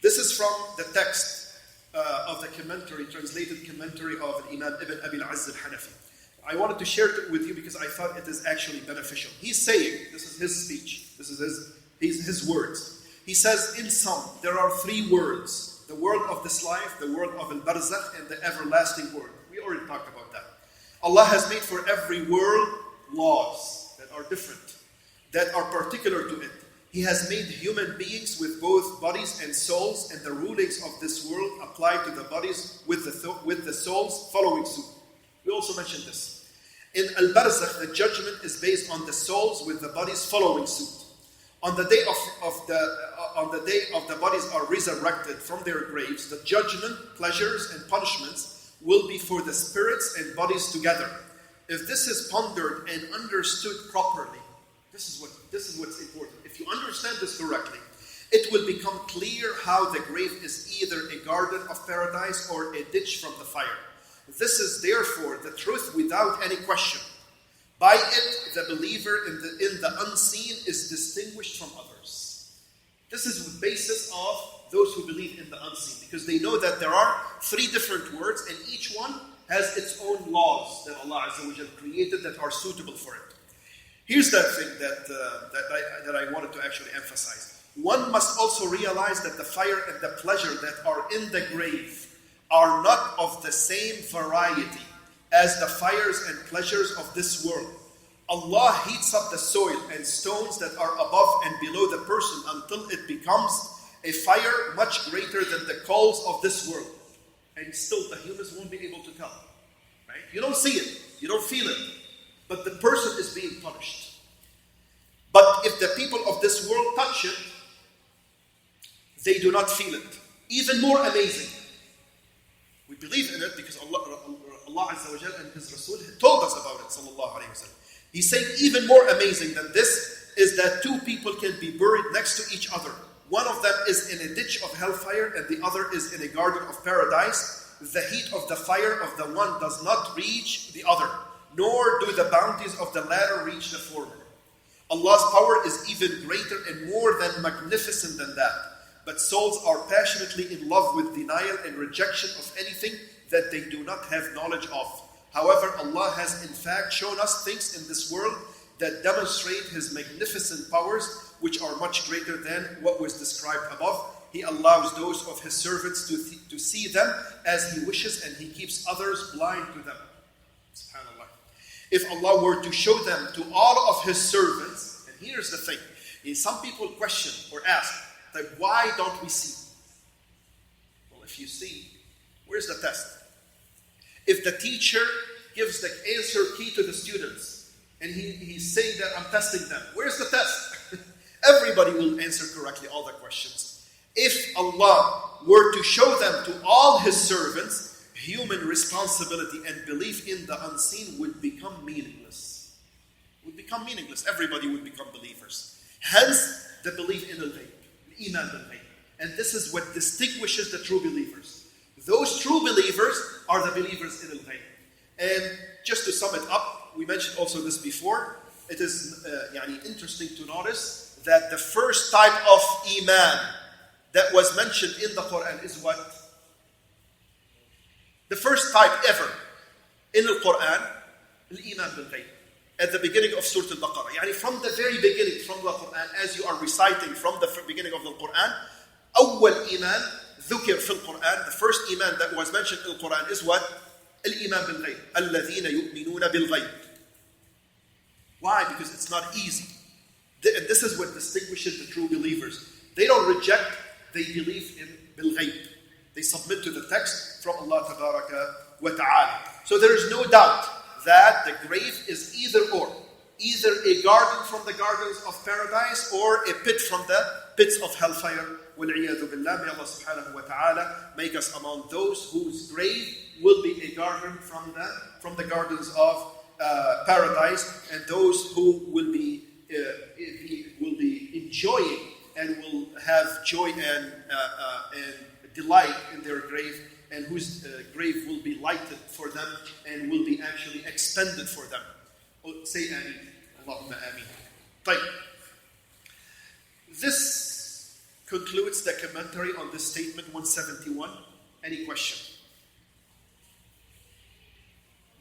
This is from the text of the commentary, translated commentary of Imam Ibn Abi al-Izz al-Hanafi. I wanted to share it with you because I thought it is actually beneficial. He's saying, this is his speech, this is his words. He says, in sum, there are three worlds: the world of this life, the world of al-barzakh, and the everlasting world. We already talked about that. Allah has made for every world laws that are different, that are particular to it. He has made human beings with both bodies and souls, and the rulings of this world apply to the bodies with the souls following suit. We also mentioned this. In Al-Barzakh, the judgment is based on the souls with the bodies following suit. On the day of the bodies are resurrected from their graves, the judgment, pleasures, and punishments will be for the spirits and bodies together. If this is pondered and understood properly, this is what's important. If you understand this correctly, it will become clear how the grave is either a garden of paradise or a ditch from the fire. This is therefore the truth without any question. By it, the believer in the unseen is distinguished from others. This is the basis of those who believe in the unseen, because they know that there are three different words, and each one has its own laws that Allah Azza wa Jal created that are suitable for it. Here's the thing that I wanted to actually emphasize. One must also realize that the fire and the pleasure that are in the grave are not of the same variety as the fires and pleasures of this world. Allah heats up the soil and stones that are above and below the person until it becomes a fire much greater than the coals of this world. And still the humans won't be able to tell. Right? You don't see it, you don't feel it, but the person is being punished. But if the people of this world touch it, they do not feel it. Even more amazing, believe in it because Allah Azza wa Jal and His Rasul told us about it, sallallahu alayhi wa sallam. He's saying even more amazing than this is that two people can be buried next to each other. One of them is in a ditch of hellfire and the other is in a garden of paradise. The heat of the fire of the one does not reach the other, nor do the bounties of the latter reach the former. Allah's power is even greater and more than magnificent than that. But souls are passionately in love with denial and rejection of anything that they do not have knowledge of. However, Allah has in fact shown us things in this world that demonstrate His magnificent powers, which are much greater than what was described above. He allows those of His servants to see them as He wishes, and He keeps others blind to them. SubhanAllah. If Allah were to show them to all of His servants, and here's the thing, some people question or ask, that why don't we see? Well, if you see, where's the test? If the teacher gives the answer key to the students, and he's saying that I'm testing them, where's the test? Everybody will answer correctly all the questions. If Allah were to show them to all His servants, human responsibility and belief in the unseen would become meaningless. Everybody would become believers. Hence, the belief in al-ghayb, iman bil-ghayb. And this is what distinguishes the true believers. Those true believers are the believers in al-ghayb. And just to sum it up, we mentioned also this before, it is interesting to notice that the first type of iman that was mentioned in the Quran is what? The first type ever in the Quran, al-iman bil-ghayb. At the beginning of Surah Al-Baqarah. From the very beginning, from the Quran, as you are reciting from the beginning of the Quran, أول iman ذكر في القرآن, the first iman that was mentioned in the Quran is what? Al-iman bil-ghayb. الذين يؤمنون بالغيب. Why? Because it's not easy. And this is what distinguishes the true believers. They don't reject, they believe in bil-ghayb. They submit to the text from Allah Tabaraka wa Ta'ala. So there is no doubt that the grave is either a garden from the gardens of paradise or a pit from the pits of hellfire. وَالْعِيَاذُ بِاللَّهِ. May Allah subhanahu wa ta'ala make us among those whose grave will be a garden from the gardens of paradise, and those who will be enjoying and will have joy and delight in their grave, and whose grave will be lighted for them and will be actually expended for them. Say Ameen. Allahumma Ameen. طيب. This concludes the commentary on this statement 171. Any question?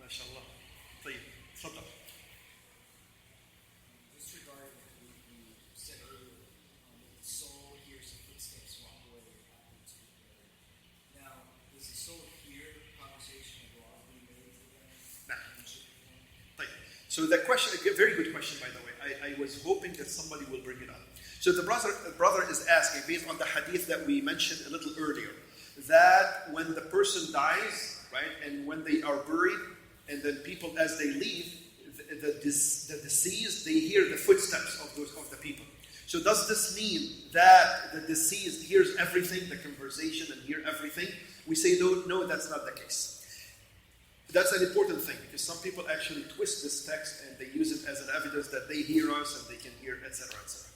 MashaAllah. طيب. تفضل. Just regarding what you said earlier, the soul hears the footsteps walk away after it's prepared. Now, does the soul hear the conversation of laws being made for them? No. So the question, a very good question, by the way. I was hoping that somebody will bring it up. So the brother is asking, based on the hadith that we mentioned a little earlier, that when the person dies, right, and when they are buried, and then people, as they leave, the deceased, they hear the footsteps of the people. So does this mean that the deceased hears everything, the conversation, and hear everything? We say no, that's not the case. That's an important thing, because some people actually twist this text and they use it as an evidence that they hear us and they can hear, etc., etc.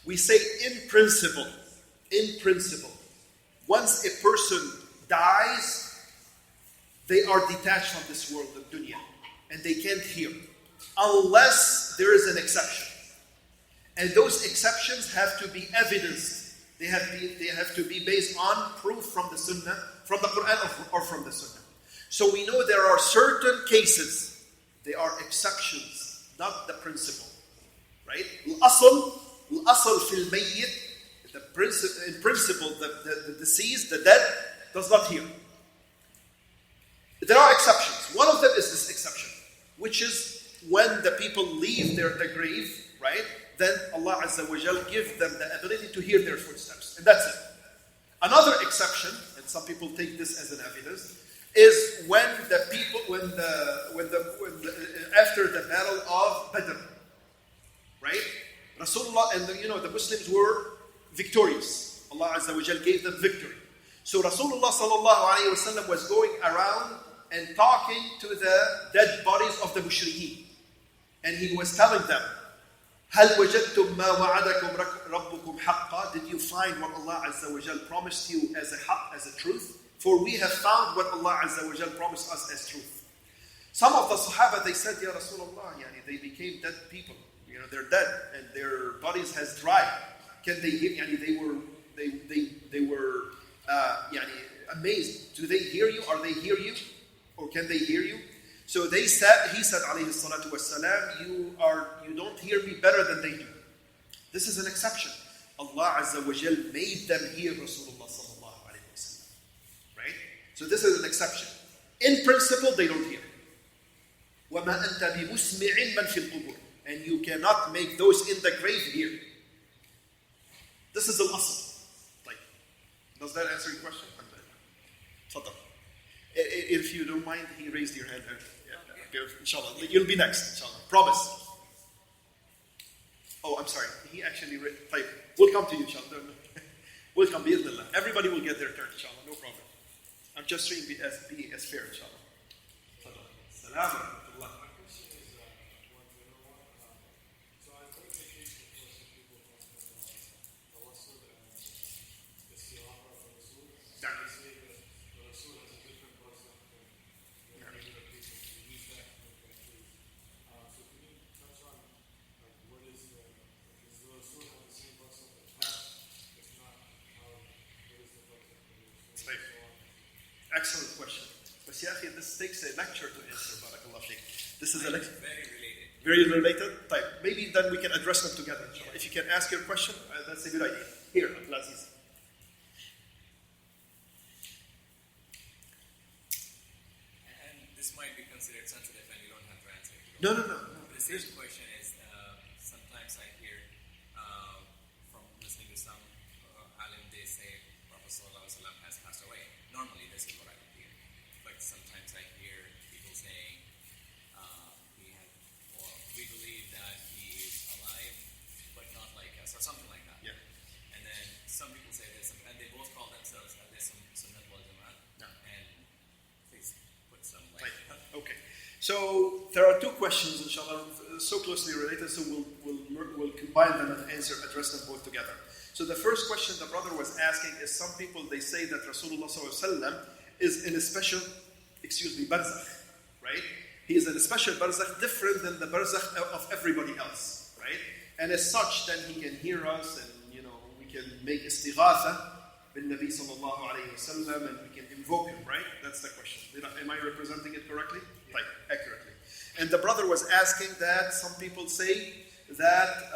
We say in principle, once a person dies, they are detached from this world of dunya, and they can't hear, unless there is an exception. And those exceptions have to be evidenced. They have to be based on proof from the Sunnah, from the Quran or from the Sunnah. So we know there are certain cases, they are exceptions, not the principle. Right? الأصل في الميت, in principle, the deceased, the dead, does not hear. There are exceptions. One of them is this exception, which is when the people leave the grave, right? Then Allah Azza wa Jal gives them the ability to hear their footsteps, and that's it. Another exception, and some people take this as an evidence, is when the people, after the battle of Badr, right? Rasulullah and the Muslims were victorious. Allah Azza wa Jal gave them victory. So Rasulullah sallallahu alayhi wasallam was going around and talking to the dead bodies of the mushrikeen. And he was telling them, هل وجدتم ما وعدكم ربكم حقا? Did you find what Allah Azza wa Jal promised you as a haqq, as a truth? For we have found what Allah Azza wa Jal promised us as truth. Some of the Sahaba, they said, Ya Rasulullah, they became dead people. They're dead and their bodies has dried. Can they hear? They were amazed. Do they hear you? Are they hear you? Or can they hear you? So he said, alayhi salatu wassalam, you don't hear me better than they do. This is an exception. Allah Azza wa Jal made them hear Rasulullah sallallahu alayhi wa sallam. Right? So this is an exception. In principle, they don't hear. وَمَا أَنْتَ بِمُسْمِعٍ مَنْ فِي الْقُبُورِ. And you cannot make those in the grave hear. This is al-asl. Does that answer your question? Tfaddal. If you don't mind, he raised your hand. Okay, inshallah. You'll be next, inshallah. Promise. Oh, I'm sorry. He actually we'll come to you, inshallah. We'll come, bi'idhnillah. Everybody will get their turn, inshallah. No problem. I'm just trying to be as fair, inshallah. Tfaddal. Salam alaikum. My question is one general one. So I've heard occasionally for some people talking about tawassul and the siyara of the Rasul. They say that the Rasul has a different barzakh than regular people. They use that to make that truth. So can you touch on what is the Rasul have the same barzakh that has? If not, what is the barzakh of the Rasul? Excellent question. But this takes a lecture to answer, barakallah fiqh. This is a lecture. Very related? Maybe then we can address them together. Yeah. If you can ask your question, that's a good idea. Here, Abdulaziz. And this might be considered sensitive and you don't have to answer it. No. The same question is, sometimes I hear from listening to some alim, they say Prophet ﷺ has passed away. Normally this is what I would hear. But sometimes I hear people saying, we believe that he is alive, but not like us, or something like that. Yeah. And then some people say this, and they both call themselves Sunnat wal Jama'at. No. And please put some Okay. So there are two questions, inshallah, so closely related, so we'll combine them and address them both together. So the first question the brother was asking is, some people, they say that Rasulullah ﷺ is in a special, barzakh, right? He is in a special barzakh, different than the barzakh of everybody else, right? And as such, then he can hear us, and we can make istighatha bin Nabi sallallahu alayhi wa sallam, and we can invoke him, right? That's the question. Am I representing it correctly? Yeah. Accurately. And the brother was asking that some people say that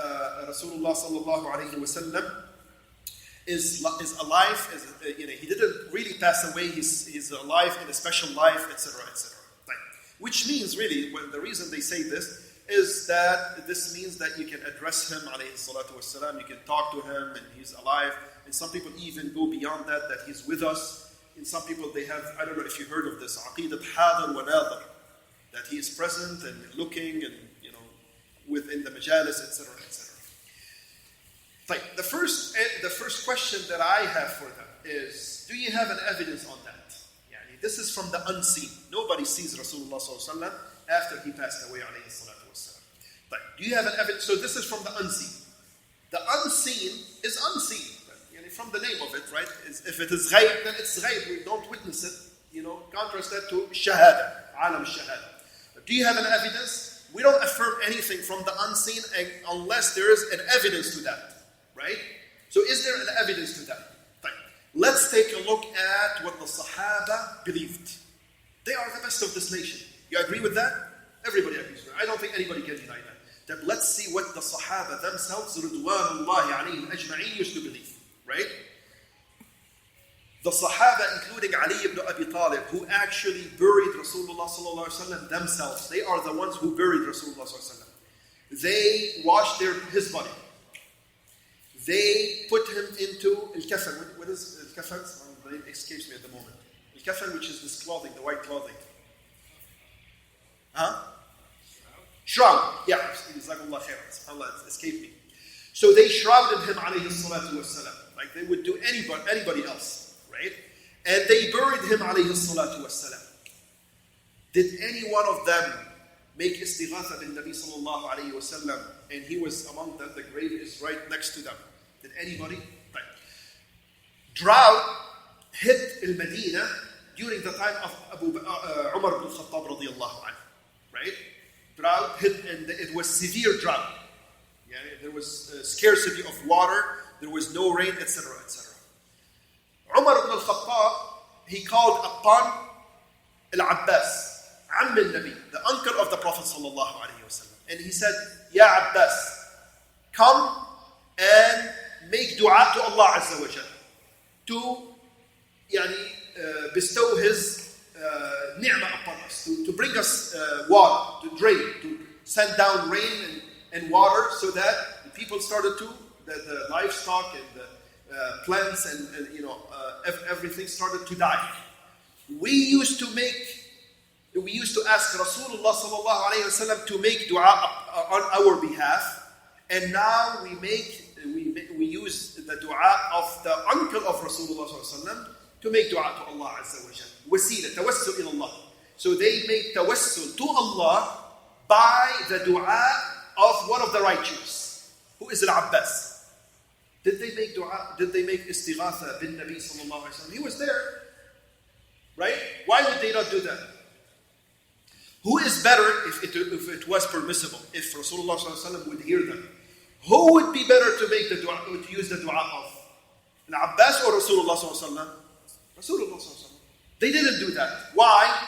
Rasulullah sallallahu alayhi wa sallam is alive. He didn't really pass away. He's alive in a special life, etc., etc. Which means, really, the reason they say this is that this means that you can address him, alayhi salatu wassalam, you can talk to him, and he's alive. And some people even go beyond that he's with us. And some people, they have, I don't know if you heard of this, Aqidah At-Tahawiyyah, that he is present and looking and, within the majalis, etc., etc. The first question that I have for them is, do you have an evidence on that? This is from the unseen. Nobody sees Rasulullah ﷺ after he passed away, alayhi salatu wassalam. Do you have an evidence? So this is from the unseen. The unseen is unseen. From the name of it, right? If it is ghaib, then it's ghaib. We don't witness it. Contrast that to shahada, alam shahada. Do you have an evidence? We don't affirm anything from the unseen unless there is an evidence to that, right? So is there an evidence to that? Let's take a look at what the Sahaba believed. They are the best of this nation. You agree with that? Everybody agrees with that. I don't think anybody can deny that. Then let's see what the Sahaba themselves, Ridwanullahi alayhim ajma'in, used to believe. Right? The Sahaba, including Ali ibn Abi Talib, who actually buried Rasulullah sallallahu alaihi wasallam themselves. They are the ones who buried Rasulullah sallallahu alaihi wasallam. They washed his body. They put him into al-kafan. What is al-kafan? It escapes me at the moment. Al-kafan, which is this clothing, the white clothing. Shroud. Yeah. Jazakallah khairan. Allah, it escaped me. So they shrouded him, alayhi salatu wassalam, like they would do anybody else, right? And they buried him alayhi salatu wassalam. Did any one of them make istighatha bin Nabi sallallahu alayhi wasallam, and he was among them, the grave is right next to them? Did anybody? Right. Drought hit al-Medina during the time of Umar ibn Khattab radiyallahu anhu. Right? Drought hit, and it was severe drought. Yeah, there was scarcity of water, there was no rain, etc., etc. Umar ibn al-Khattab, he called upon Al-Abbas, Amm al-Nabi, the uncle of the Prophet sallallahu alayhi wasallam, and he said, Ya Abbas, come and make dua to Allah Azza wa Jal to bestow His ni'mah upon us, to bring us water, to drain, to send down rain and water, so that the people started to, the livestock and the plants and everything started to die. We used to ask Rasulullah sallallahu alayhi wasallam to make dua on our behalf, and now we use the dua of the uncle of Rasulullah sallallahu alayhi wasallam to make dua to Allah Azza wa Jal. Wasila, tawassul ila Allah. So they make tawassul to Allah by the dua of one of the righteous, who is Al-Abbas. Did they make dua? Did they make istighatha bin Nabi sallallahu alayhi wasallam? He was there, right? Why would they not do that? Who is better if it was permissible? If Rasulullah sallallahu alayhi wasallam would hear them, who would be better to make the dua, to use the dua of? Al-Abbas or Rasulullah sallallahu alayhi wasallam? Rasulullah sallallahu alayhi wasallam. They didn't do that. Why?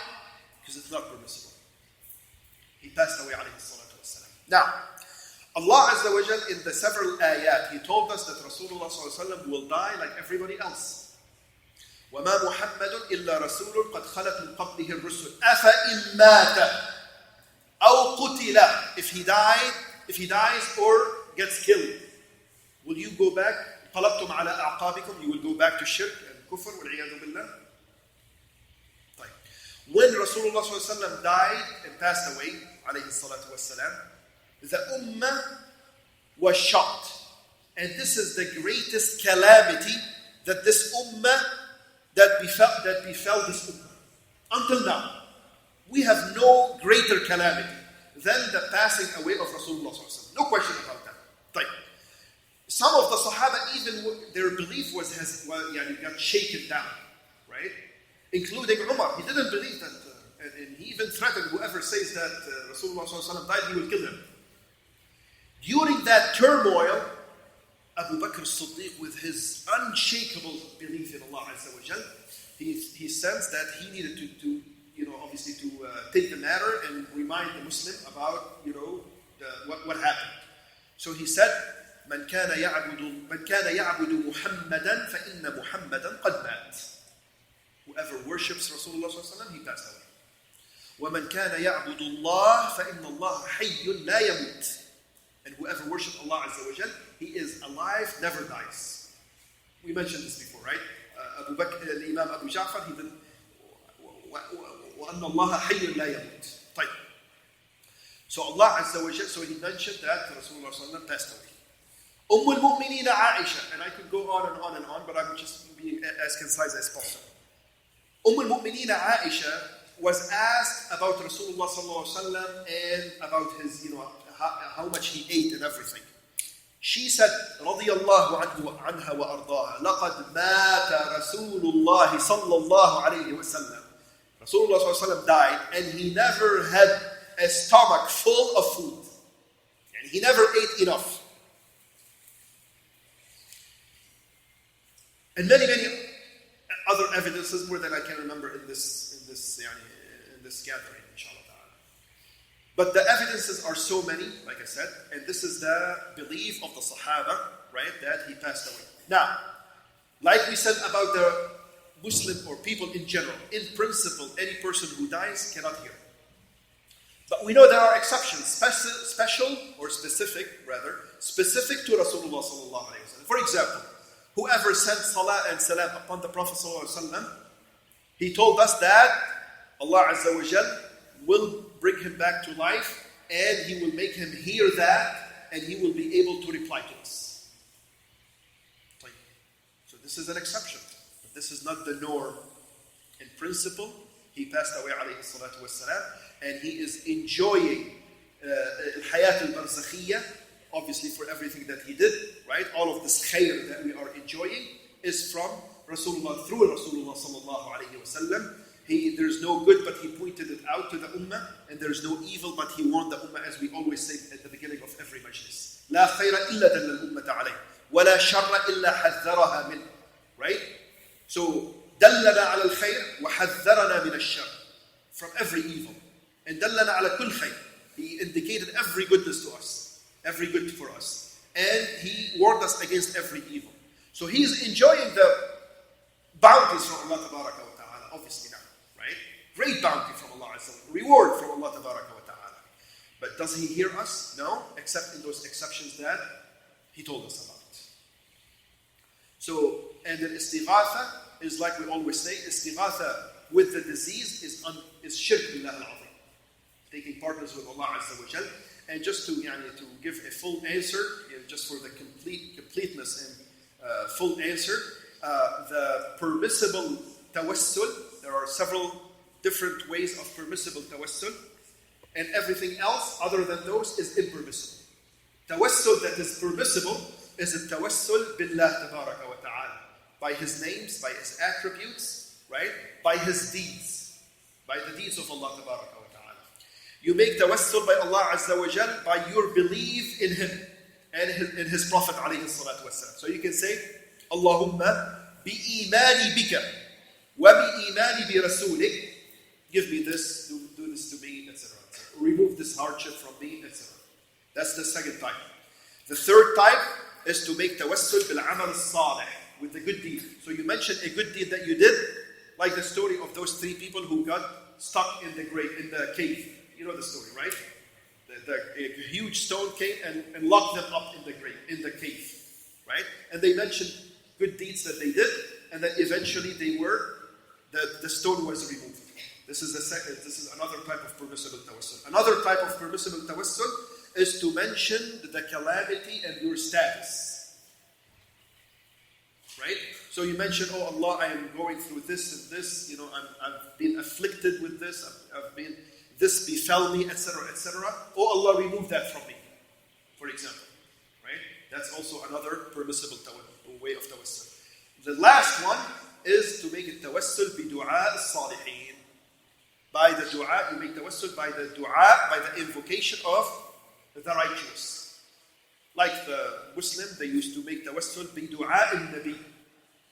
Because it's not permissible. He passed away alayhi salatu wasalam. Now, Allah Azza wa Jal in the several ayat, He told us that Rasulullah sallallahu alayhi wasallam will die like everybody else. وَمَا مُحَمَّدٌ إِلَّا رَسُولٌ قَدْ خَلَتْ مِنْ قَبْلِهِ الرُّسُلُ أَفَإِنْ مَاتَ أَوْ قُتِلَ. If he dies or gets killed, will you go back? قَلَبْتُمْ عَلَىٰ أَعْقَابِكُمْ. You will go back to shirk and kufr وَالْعِيَاذُ بِاللَّهِ. When Rasulullah sallallahu alayhi wasallam died and passed away, alayhi salatu wasalam, the ummah was shocked. And this is the greatest calamity that this ummah, that befell this ummah. Until now, we have no greater calamity than the passing away of Rasulullah sallallahu alayhi wasallam. No question about that. Right. Some of the Sahaba, even their belief got shaken down, right? Including Umar. He didn't believe that, and he even threatened whoever says that Rasulullah sallallahu alaihi wasallam died, he will kill him. During that turmoil, Abu Bakr as-Siddiq, with his unshakable belief in Allah Azza wa Jal, he sensed that he needed to obviously to take the matter and remind the Muslim about what happened. So he said, "Man kana ya'budu Muhammadan fa inna Muhammadan qad mat." Whoever worships Rasulullah sallallahu alaihi wasallam, he passed away. وَمَنْ كَانَ يَعْبُدُ اللَّهَ فَإِنَّ اللَّهَ حَيٌّ لَا يَمُوتُ. And whoever worships Allah Azza wa Jal, he is alive, never dies. We mentioned this before, right? Abu Bakr, Imam Abu Ja'far, he did وَأَنَّ اللَّهَ حَيٌّ لَا يَمُوتُ. طيب. So Allah Azza wa Jal, so he mentioned that Rasulullah sallallahu alaihi wasallam passed away. al-Mu'mineen Aisha, and I could go on and on and on, but I'm just being as concise as possible. al-Mu'mineen Aisha was asked about Rasulullah sallallahu alaihi wasallam and about his, how much he ate and everything. She said, radiyallahu anha wa ardaha, لَقَدْ مَاتَ رَسُولُ اللَّهِ صَلَّى اللَّهُ عَلَيْهِ وَسَلَّمَ. Rasulullah sallallahu alaihi wasallam died, and he never had a stomach full of food. And he never ate enough. And many other evidences, more than I can remember in this gathering, inshallah ta'ala. But the evidences are so many, like I said, and this is the belief of the Sahaba, right, that he passed away. Now, like we said about the Muslim or people in general, in principle, any person who dies cannot hear. But we know there are exceptions, special or specific to Rasulullah sallallahu alaihi wasallam. For example, whoever sent salah and salam upon the Prophet sallallahu alaihi wasallam, he told us that Allah Azza wa Jal will bring him back to life, and He will make him hear that, and he will be able to reply to us. So this is an exception. This is not the norm. In principle, he passed away alayhi salatu wassalam, and he is enjoying al-hayat al-barzakhiyya, obviously for everything that he did, right? All of this khair that we are enjoying is from Rasulullah, through Rasulullah sallallahu alayhi wasallam. There's no good, but he pointed it out to the ummah, and there's no evil, but he warned the ummah, as we always say at the beginning of every majlis. لا خير إلا دل الأمة عليه ولا شر إلا حذرها منه. Right? So, دلنا على الخير وحذرنا من الشر, from every evil. And دلنا على كل خير. He indicated every goodness to us, every good for us. And he warned us against every evil. So he's enjoying the bounties from Allah Tabaraka wa Ta'ala, obviously now, right? Great bounty from Allah Azza wa Jalla, reward from Allah Tabaraka wa Ta'ala. But does he hear us? No, except in those exceptions that he told us about. So, and the istighatha is like we always say, istighatha with the disease is shirk billah al-azim. Taking partners with Allah Azza wa Jal. And just to give a full answer, just for the completeness and full answer, the permissible tawassul, there are several different ways of permissible tawassul, and everything else other than those is impermissible. Tawassul that is permissible is a tawassul billah tabaraka wa ta'ala, by his names, by his attributes, right? By his deeds, by the deeds of Allah tabaraka wa ta'ala. You make tawassul by Allah Azza wa Jal by your belief in him and in his Prophet alayhi salatu wasalam. So you can say, Allahumma bi-imani bika wa bi-imani bi rasulik, give me this, do this to me, etc. Remove this hardship from me, etc. That's the second type. The third type is to make tawassul bil-amal salih, with the good deed. So you mentioned a good deed that you did, like the story of those three people who got stuck in the cave. You know the story, right? A huge stone came and locked them up in the cave, right? And they mentioned good deeds that they did, and that eventually the stone was removed. This is another type of permissible tawassul. Another type of permissible tawassul is to mention the calamity and your status, right? So you mention, oh Allah, I am going through this and this. I've been afflicted with this. This befell me, etc., etc. Oh Allah, remove that from me, for example, right? That's also another permissible way of tawassul. The last one is to make it tawassul bi du'a as-salihin. By the dua, you make tawassul by the dua, by the invocation of the righteous. Like the Muslim, they used to make tawassul bi du'a al-Nabi.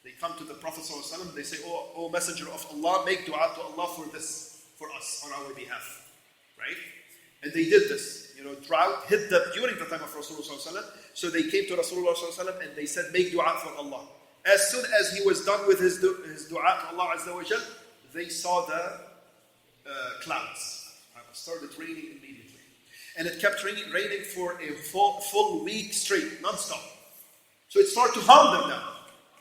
They come to the Prophet ﷺ, they say, oh Messenger of Allah, make dua to Allah for this, for us, on our behalf. Right? And they did this. Drought hit them during the time of Rasulullah ﷺ. So they came to Rasulullah ﷺ and they said, make dua for Allah. As soon as he was done with his dua to Allah Azza wa Jal, they saw the clouds. It started raining immediately. And it kept raining for a full week straight, non-stop. So it started to harm them now.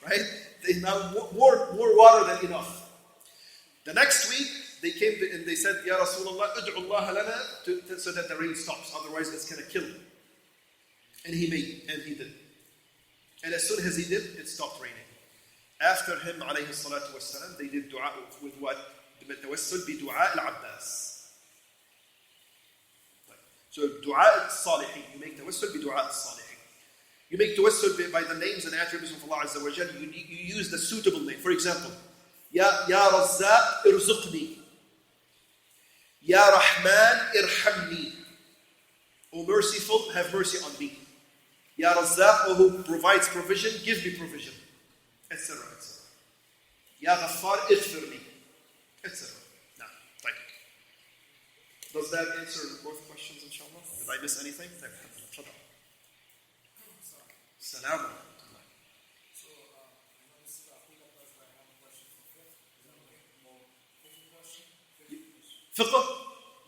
Right? They now more water than enough. The next week, they came and they said, Ya Rasulullah, ud'u Allah lana, so that the rain stops. Otherwise, it's going to kill him. And he did. And as soon as he did, it stopped raining. After him, alayhi salatu wassalam, they did dua with what? Tawassul bi dua al-Abbas. So dua al-Salihin. You make tawassul bi dua al-Salihin. You make tawassul by the names and attributes of Allah Azza wa Jal. You use the suitable name. For example, Ya Razzaq irzuqni. Ya Rahman irhamni. O merciful, have mercy on me. Ya Razzaq, O who provides provision, give me provision. Etc. etc. Ya Ghaffar ighfirli. Etc. Now, thank you. Does that answer both questions, inshallah? Did I miss anything? Salam alaikum. So, I know this is Aqidah, but I have a question for Fiqh. Is that okay? More Fiqh question? Fiqh?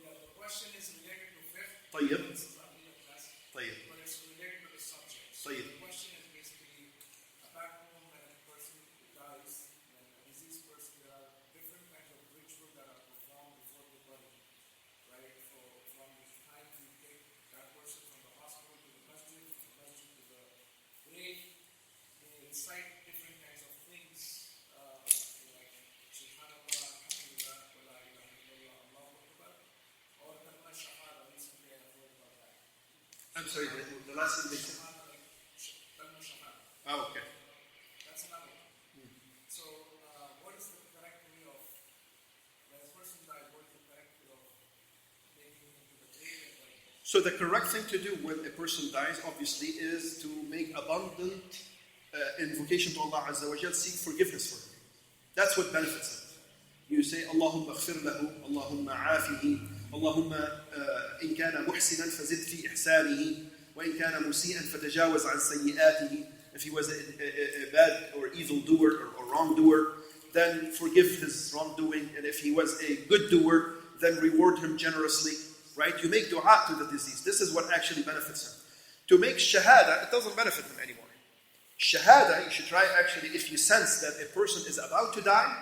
Yeah, the question is related to Fiqh. طيب. This is Aqidah class. طيب. But it's related to the subject. So طيب. the question is basically, back home when a person dies, when a deceased person, there are different kinds of rituals that are performed before the body. Right? So from the time you take that person from the hospital to the masjid to the grave, they recite different kinds of things I'm sorry, the last thing they said. Oh, okay. That's another one. So, what is the correct way of, when a person dies, what is the correct way of making him into the grave and going? So the correct thing to do when a person dies, obviously, is to make abundant invocation to Allah Azza wa Jal, seek forgiveness for him. That's what benefits him. You say, Allahumma aghfir lahu, Allahumma afihi, Allahumma in kana muhsinan fazid fi ihsanihi, wa in kana musi'an fatajawaz an sayyi'atihi. If he was a bad or evil doer or wrongdoer, then forgive his wrongdoing. And if he was a good doer, then reward him generously. Right? You make dua to the deceased. This is what actually benefits him. To make shahada, it doesn't benefit him anymore. Shahada, you should try actually, if you sense that a person is about to die,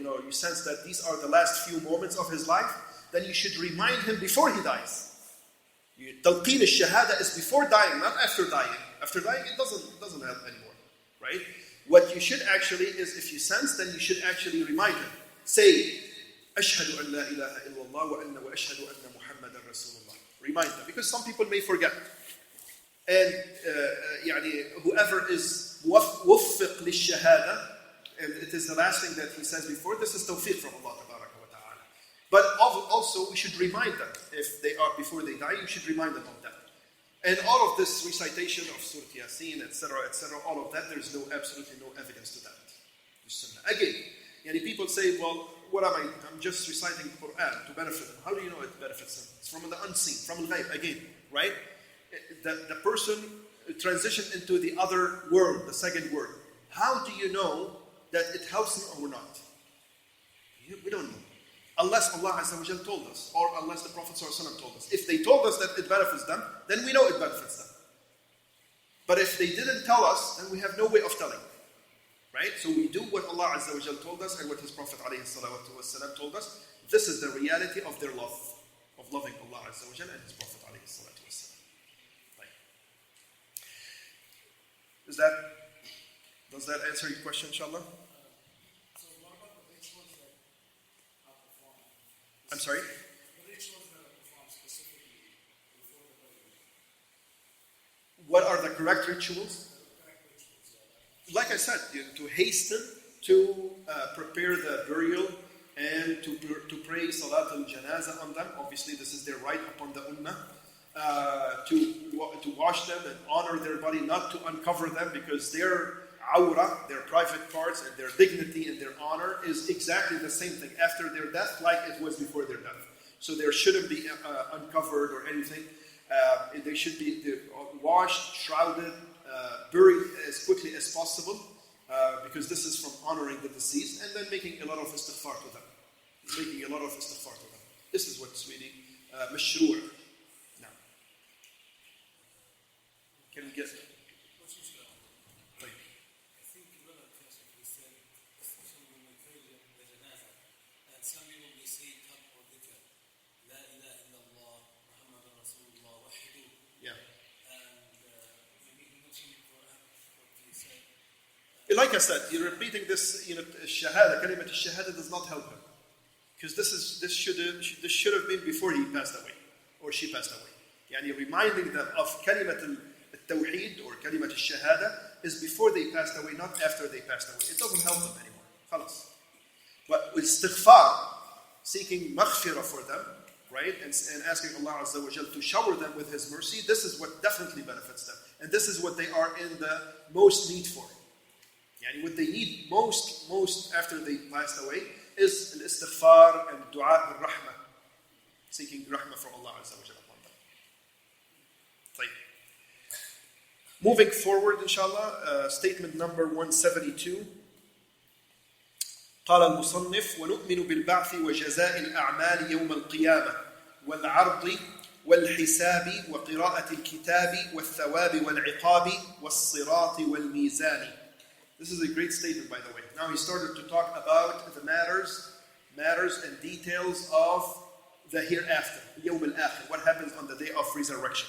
or you sense that these are the last few moments of his life, then you should remind him before he dies. Talqeen al-shahada is before dying, not after dying. After dying, it doesn't help anymore, right? What you should actually is, if you sense, then you should actually remind him. Say, Ashhadu an la ilaha illallah wa ashhadu anna Muhammadan Rasulullah. Remind them, because some people may forget. And whoever is wuffiq lish-shahada, and it is the last thing that he says before, this is tawfiq from Allah tabaraka wa ta'ala. But also, we should remind them, if they are, before they die, you should remind them of that. And all of this recitation of Surah Yasin, etc., all of that, there's absolutely no evidence to that. Again, people say, well, what am I? I'm just reciting the Quran to benefit them. How do you know it benefits them? It's from the unseen, from al-ghaib, again, right? The person transitioned into the other world, the second world. How do you know that it helps him or not? We don't know. Unless Allah Azza wa Jal told us, or unless the Prophet ﷺ told us. If they told us that it benefits them, then we know it benefits them. But if they didn't tell us, then we have no way of telling. Right? So we do what Allah Azza wa Jal told us and what His Prophet ﷺ told us. This is the reality of their love, of loving Allah Azza wa Jal and His Prophet ﷺ. Right. Does that answer your question, inshallah? I'm sorry? The rituals that are performed specifically before the burial. What are the correct rituals? Like I said, to hasten to prepare the burial and to pray Salat al-Janazah on them. Obviously, this is their right upon the Ummah. To wash them and honor their body, not to uncover them, because their awra, their private parts, and their dignity and their honor is exactly the same thing after their death like it was before their death. So there shouldn't be uncovered or anything. They should be washed, shrouded, buried as quickly as possible, because this is from honoring the deceased, and then making a lot of istighfar to them. This is what's really mashru'. Now, can we get... Like I said, you're repeating this, shahada, kalimat al-shahada does not help him. Because this should have been before he passed away, or she passed away. Reminding them of kalimat al-tawheed or kalimat al-shahada is before they passed away, not after they passed away. It doesn't help them anymore. Khalas. But with istighfar, seeking maghfirah for them, right, and asking Allah Azza wa Jal to shower them with His mercy, this is what definitely benefits them. And this is what they are in the most need for. What they need most after they passed away is al-istighfar and dua al-rahmah, seeking rahmah from Allah Azza wa Jalla upon them. Moving forward, inshallah, statement number 172. قال المصنف ونؤمن بالبعث وجزاء الأعمال يوم القيامة والعرض والحساب وقراءة الكتاب والثواب والعقاب والصراط والميزان. This is a great statement, by the way. Now he started to talk about the matters and details of the hereafter, Yawm al-Akhir, what happens on the day of resurrection.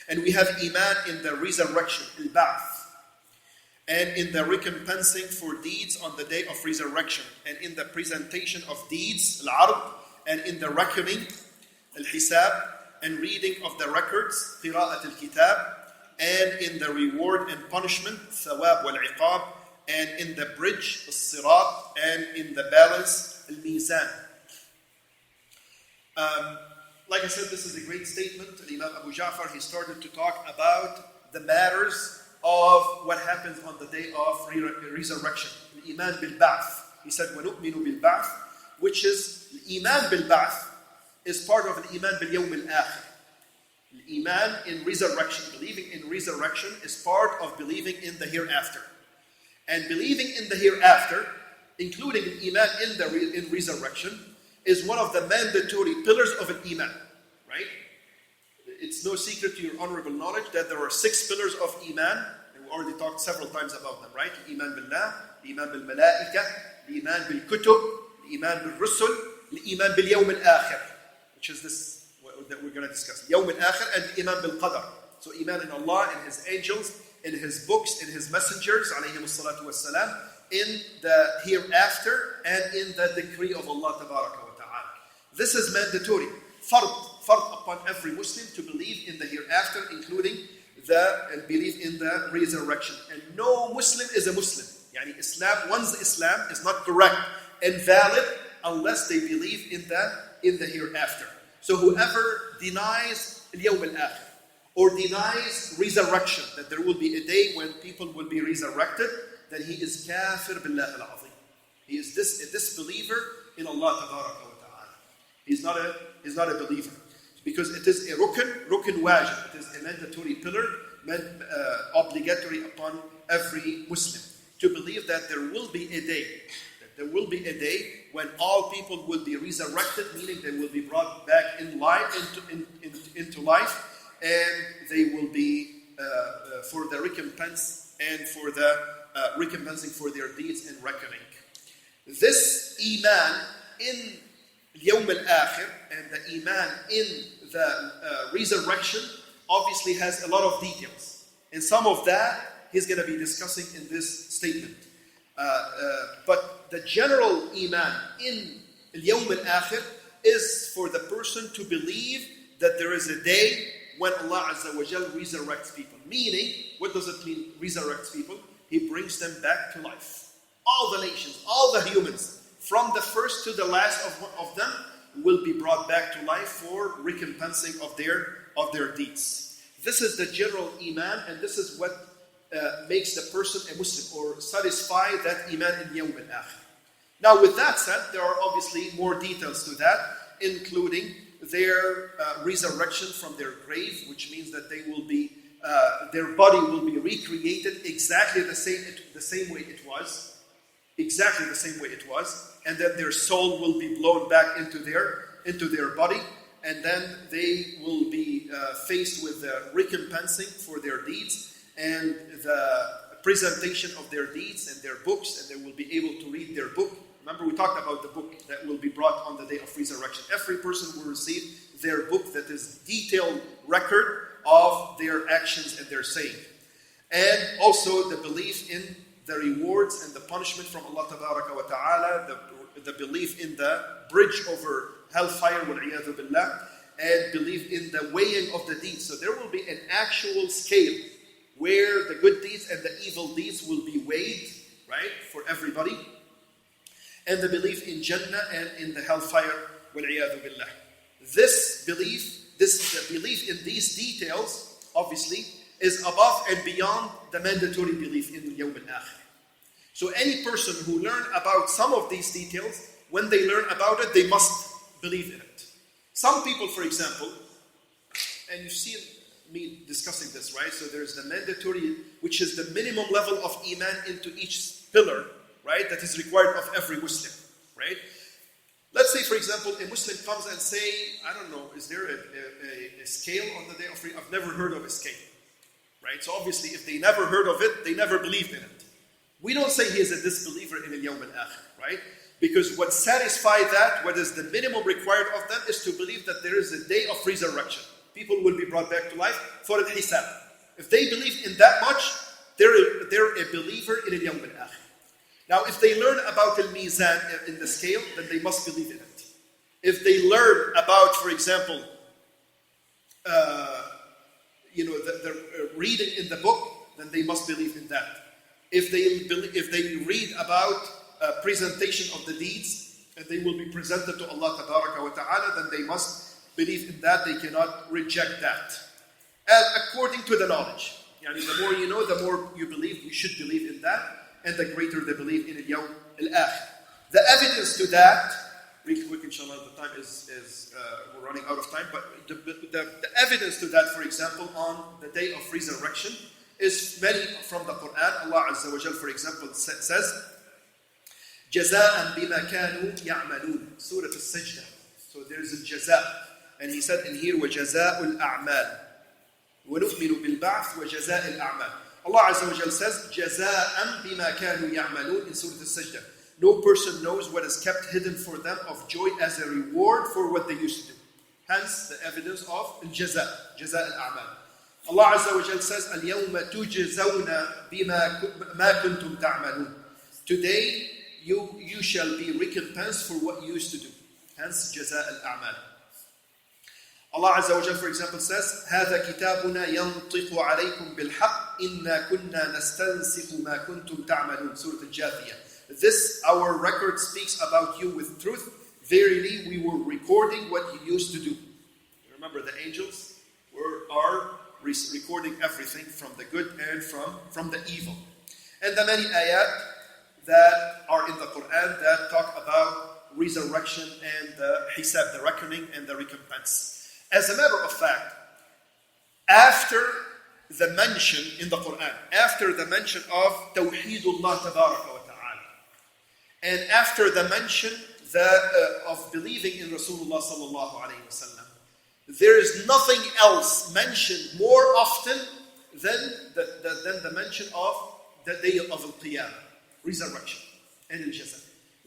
And we have iman in the resurrection, al-Ba'th, and in the recompensing for deeds on the day of resurrection, and in the presentation of deeds, al-Ard, and in the reckoning, al-Hisab, and reading of the records, قراءة الكتاب, and in the reward and punishment, ثواب والعقاب, and in the bridge, الصراط, and in the balance, الميزان. Like I said, this is a great statement. Imam Abu Ja'far, he started to talk about the matters of what happens on the day of resurrection. Iman bil-ba'th. He said, وَنُؤْمِنُ بِالْبَعْثِ, which is, Iman bil-ba'th is part of Iman bil-yawm al-akhir. Iman in resurrection, believing in resurrection is part of believing in the hereafter. And believing in the hereafter, including Iman in resurrection, is one of the mandatory pillars of an Iman, right? It's no secret to your honorable knowledge that there are 6 pillars of Iman, and we already talked several times about them, right? Iman billah, Iman bil malaika, Iman bil kutub, Iman bil rusul, Iman bil yawm al-akhir, which is this that we're going to discuss. Yawm al-akhir and Iman bil qadar. So Iman in Allah, in His angels, in His books, in His messengers, alayhim salatu wassalam, in the hereafter, and in the decree of Allah tabaraka wa ta'ala. This is mandatory. Fard upon every Muslim to believe in the hereafter, including and believe in the resurrection. And no Muslim is a Muslim. Yani Islam, one's Islam is not correct and valid unless they believe in the hereafter. So whoever denies al-yawm al-akhir or denies resurrection, that there will be a day when people will be resurrected, then he is kafir billah al-azim. He is a disbeliever in Allah tabaraka wa ta'ala. He's not a believer. Because it is a rukn wajib. It is a mandatory pillar, obligatory upon every Muslim, to believe that there will be a day when all people will be resurrected, meaning they will be brought back in life into life, and they will be for the recompense and for the recompensing for their deeds and reckoning. This Iman in Yawm al-Akhir and the Iman in the resurrection obviously has a lot of details. And some of that he's going to be discussing in this statement. But the general Iman in Yawm al-Akhir is for the person to believe that there is a day when Allah Azza wa Jal resurrects people. Meaning, what does it mean, resurrects people? He brings them back to life. All the nations, all the humans, from the first to the last of them, will be brought back to life for recompensing of their deeds. This is the general Iman, and this is what makes the person a Muslim, or satisfy that Iman in Yawm al-Akhir. Now, with that said, there are obviously more details to that, including their resurrection from their grave, which means that they will be, their body will be recreated exactly the same way it was. Exactly the same way it was, and then their soul will be blown back into their body, and then they will be faced with the recompensing for their deeds and the presentation of their deeds and their books, and they will be able to read their book. Remember, we talked about the book that will be brought on the day of resurrection. Every person will receive their book that is detailed record of their actions and their saying, and also the belief in the rewards and the punishment from Allah Tabaraka wa Ta'ala, the belief in the bridge over hellfire, wal-'iyadhu billah, and belief in the weighing of the deeds. So there will be an actual scale where the good deeds and the evil deeds will be weighed, right, for everybody. And the belief in Jannah and in the hellfire, wal-'iyadhu billah. The belief in these details, obviously, is above and beyond the mandatory belief in Yawm al-Akhir. So any person who learn about some of these details, when they learn about it, they must believe in it. Some people, for example, and you see me discussing this, right? So there's the mandatory, which is the minimum level of Iman into each pillar, right? That is required of every Muslim, right? Let's say, for example, a Muslim comes and say, I don't know, is there a scale on the day of I've never heard of a scale. Right? So obviously, if they never heard of it, they never believed in it. We don't say he is a disbeliever in al-Yawm al-Akhir, right? Because what satisfies that, what is the minimum required of them, is to believe that there is a day of resurrection. People will be brought back to life for al-Hisab. If they believe in that much, they're a believer in al-Yawm al-Akhir. Now, if they learn about al-Mizan in the scale, then they must believe in it. If they learn about, for example, read it in the book, then they must believe in that. If they read about presentation of the deeds, and they will be presented to Allah Tabaraka wa Ta'ala, then they must believe in that. They cannot reject that. And according to the knowledge. The more you know, the more you believe. You should believe in that. And the greater the belief in al-Yawm al-Akhir. The evidence to that, real quick inshallah, the time is we're running out of time, but the evidence to that, for example, on the day of resurrection, is many from the Quran. Allah Azza wa Jal, for example, says, جَزَاءً بِمَا كَانُوا يَعْمَلُونَ Surah Al-Sajdah. So there is a jaza. And he said in here, وَجَزَاءُ الْأَعْمَالِ وَنُؤْمِنُ بِالْبَعْثِ وَجَزَاءِ الْأَعْمَالِ Allah Azza wa Jal says, جَزَاءً بِمَا كَانُوا يَعْمَلُونَ in Surah Al-Sajdah. No person knows what is kept hidden for them of joy as a reward for what they used to do. Hence the evidence of al-jaza, jaza al-a'mal. Allah Azza wa Jal says, الْيَوْمَ تُجْزَوْنَ بِمَا كُنْتُمْ تَعْمَلُونَ Today you shall be recompensed for what you used to do. Hence jaza al-a'mal. Allah Azza wa Jal, for example, says, هَذَا كِتَابُنَا يَنْطِقُ عَلَيْكُمْ بِالْحَقِّ إِنَّا كُنَّا نَسْتَنْسِخُ مَا كُنْتُمْ تَعْمَلُونَ Surah Al-Jathiyah. This, our record speaks about you with truth. Verily, we were recording what you used to do. Remember, the angels are recording everything from the good and from the evil. And the many ayat that are in the Quran that talk about resurrection and the hisab, the reckoning and the recompense. As a matter of fact, after the mention in the Quran, after the mention of Tawheedullah Tabaraka wa Ta'ala, and after the mention of believing in Rasulullah Sallallahu Alaihi Wasallam, there is nothing else mentioned more often than the mention of the day of Al-Qiyamah, resurrection, and Al-Jaza.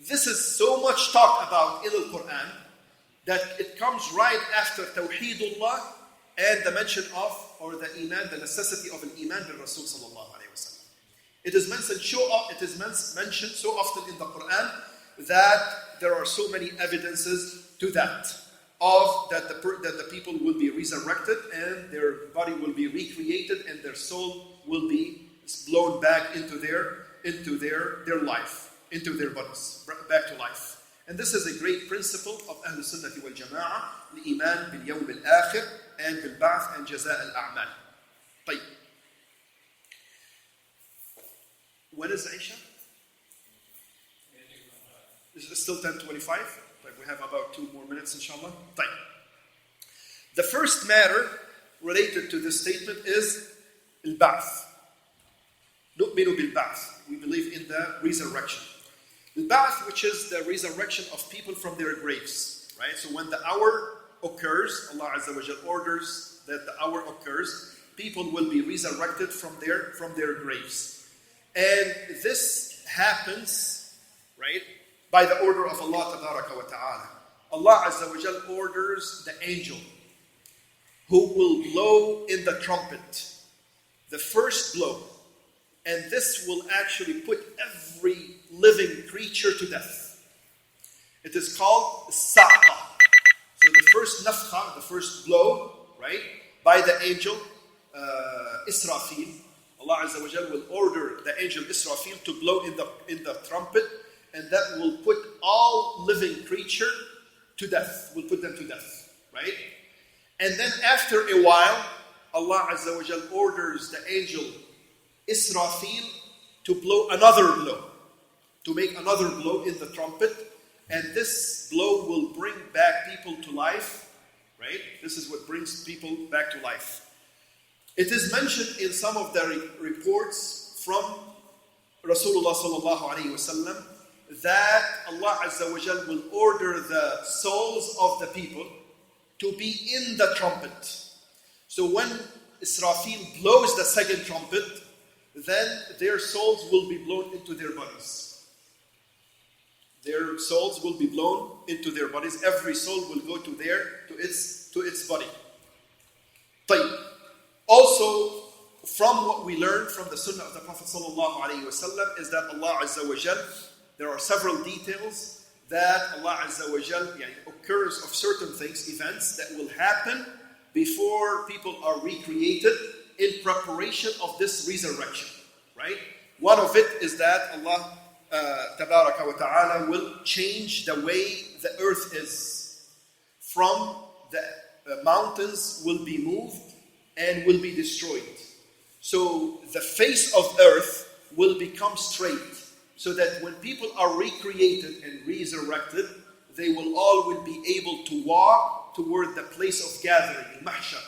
This is so much talked about in the Quran that it comes right after Tawheedullah and the mention of, or the Iman, the necessity of an Iman with Rasul Sallallahu Alaihi Wasallam. It is mentioned so often in the Quran that there are so many evidences to that, of that the people will be resurrected and their body will be recreated and their soul will be blown back into their life, into their bodies, back to life. And this is a great principle of Ahl Sunnah wal Jama'ah, the Iman bil Yawm al-Akhir and bil Ba'th and Jaza al-A'mal. طيب. When is Isha? Is it still 10:25? Like we have about 2 more minutes, inshallah. طيب. The first matter related to this statement is al-Ba'th. نؤمن بالبعث. We believe in the resurrection. Al-Ba'th, which is the resurrection of people from their graves. Right? So when the hour occurs, Allah Azza wa Jal orders that the hour occurs, people will be resurrected from their graves. And this happens, right, by the order of Allah Tabaraka wa Ta'ala. Allah Azza wa Jal orders the angel who will blow in the trumpet, the first blow. And this will actually put every living creature to death. It is called Sa'qa. So the first nafkha, the first blow, right, by the angel Israfil. Allah Azza wa Jal will order the angel Israfil to blow in the trumpet, and that will put all living creature to death. Will put them to death, right? And then after a while, Allah Azza wa Jal orders the angel Israfil to blow another blow, to make another blow in the trumpet, and this blow will bring back people to life, right? This is what brings people back to life. It is mentioned in some of the reports from Rasulullah Sallallahu Alaihi Wasallam that Allah Azza wa Jal will order the souls of the people to be in the trumpet. So when Israfil blows the second trumpet, then their souls will be blown into their bodies. Their souls will be blown into their bodies. Every soul will go to its body. طيب. Also, from what we learned from the Sunnah of the Prophet Sallallahu Alaihi Wasallam is that Allah Azza wa Jal, there are several details that Allah Azza wa Jal, occurs of certain things, events that will happen before people are recreated in preparation of this resurrection, right? One of it is that Allah Tabaraka wa Ta'ala will change the way the earth is. From the mountains will be moved and will be destroyed. So the face of earth will become straight, so that when people are recreated and resurrected, they will be able to walk toward the place of gathering, the mahshar.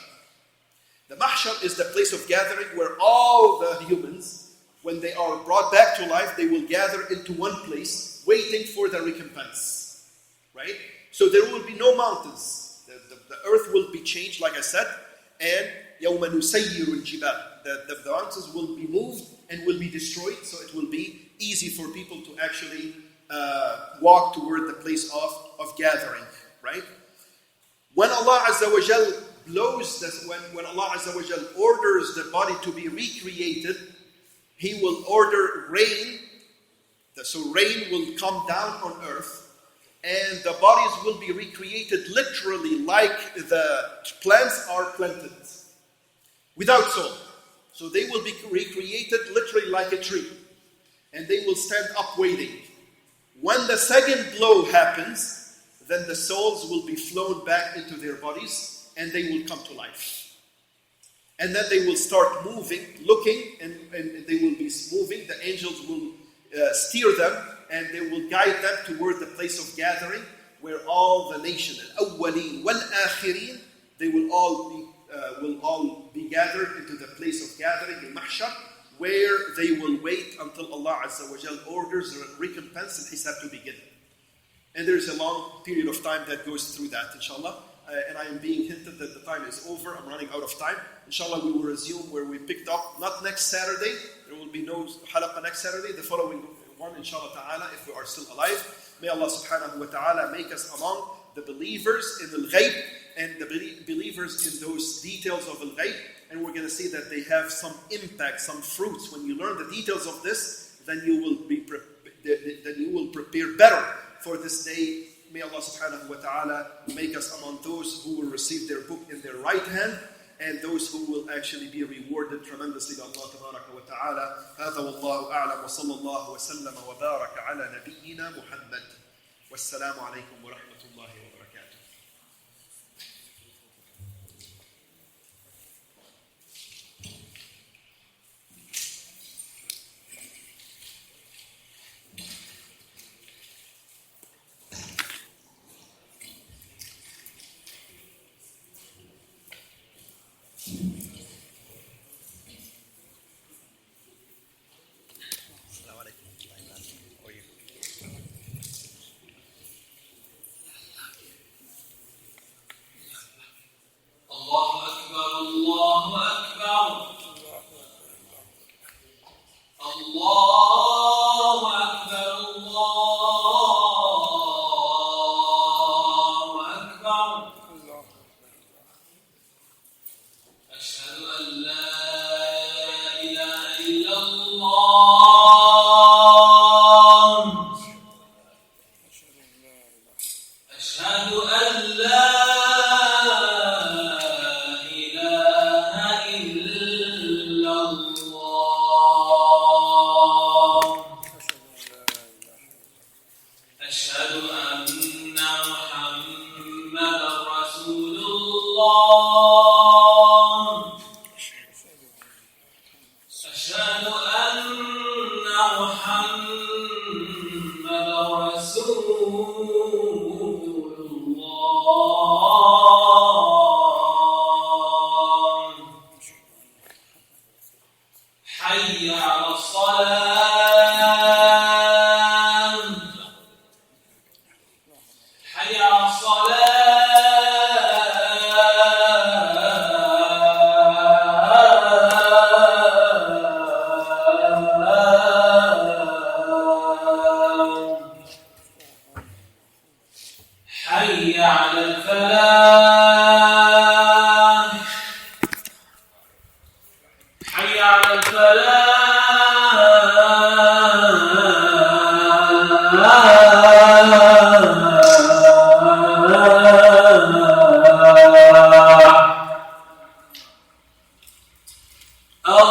The mahshar is the place of gathering where all the humans, when they are brought back to life, they will gather into one place, waiting for the recompense. Right? So there will be no mountains. The earth will be changed, like I said, and يَوْمَ نُسَيِّرُ الْجِبَالِ. The mountains will be moved and will be destroyed, so it will be easy for people to actually walk toward the place of gathering. Right? When Allah Azza wa Jal blows this, when Allah Azza wa Jal orders the body to be recreated, He will order rain. So rain will come down on earth, and the bodies will be recreated literally like the plants are planted, without soul. So they will be recreated literally like a tree, and they will stand up waiting. When the second blow happens, then the souls will be flown back into their bodies, and they will come to life. And then they will start moving, looking, and they will be moving. The angels will steer them, and they will guide them toward the place of gathering, where all the nation, al-awwaleen wal-akhirin, they will all be gathered into the place of gathering, the mahshar, where they will wait until Allah Azza wa Jal orders the recompense and hisab to begin. And there is a long period of time that goes through that, inshallah. And I am being hinted that the time is over. I'm running out of time. Inshallah, we will resume where we picked up. Not next Saturday. There will be no halaqah next Saturday. The following one, inshallah ta'ala, if we are still alive. May Allah subhanahu wa ta'ala make us among the believers in al-ghayb and the believers in those details of al-ghayb. And we're going to see that they have some impact, some fruits. When you learn the details of this, then you will prepare better for this day. May Allah subhanahu wa ta'ala make us among those who will receive their book in their right hand, and those who will actually be rewarded tremendously by Allah tabaraka wa ta'ala. هذا والله أعلم وصلى الله وسلم وبارك على نبينا محمد. والسلام عليكم ورحمة الله وبركاته.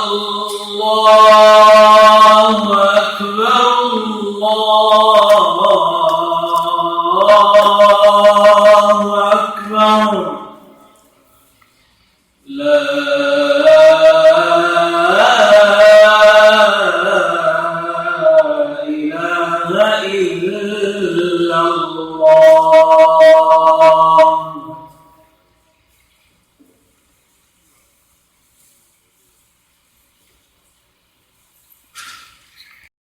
الله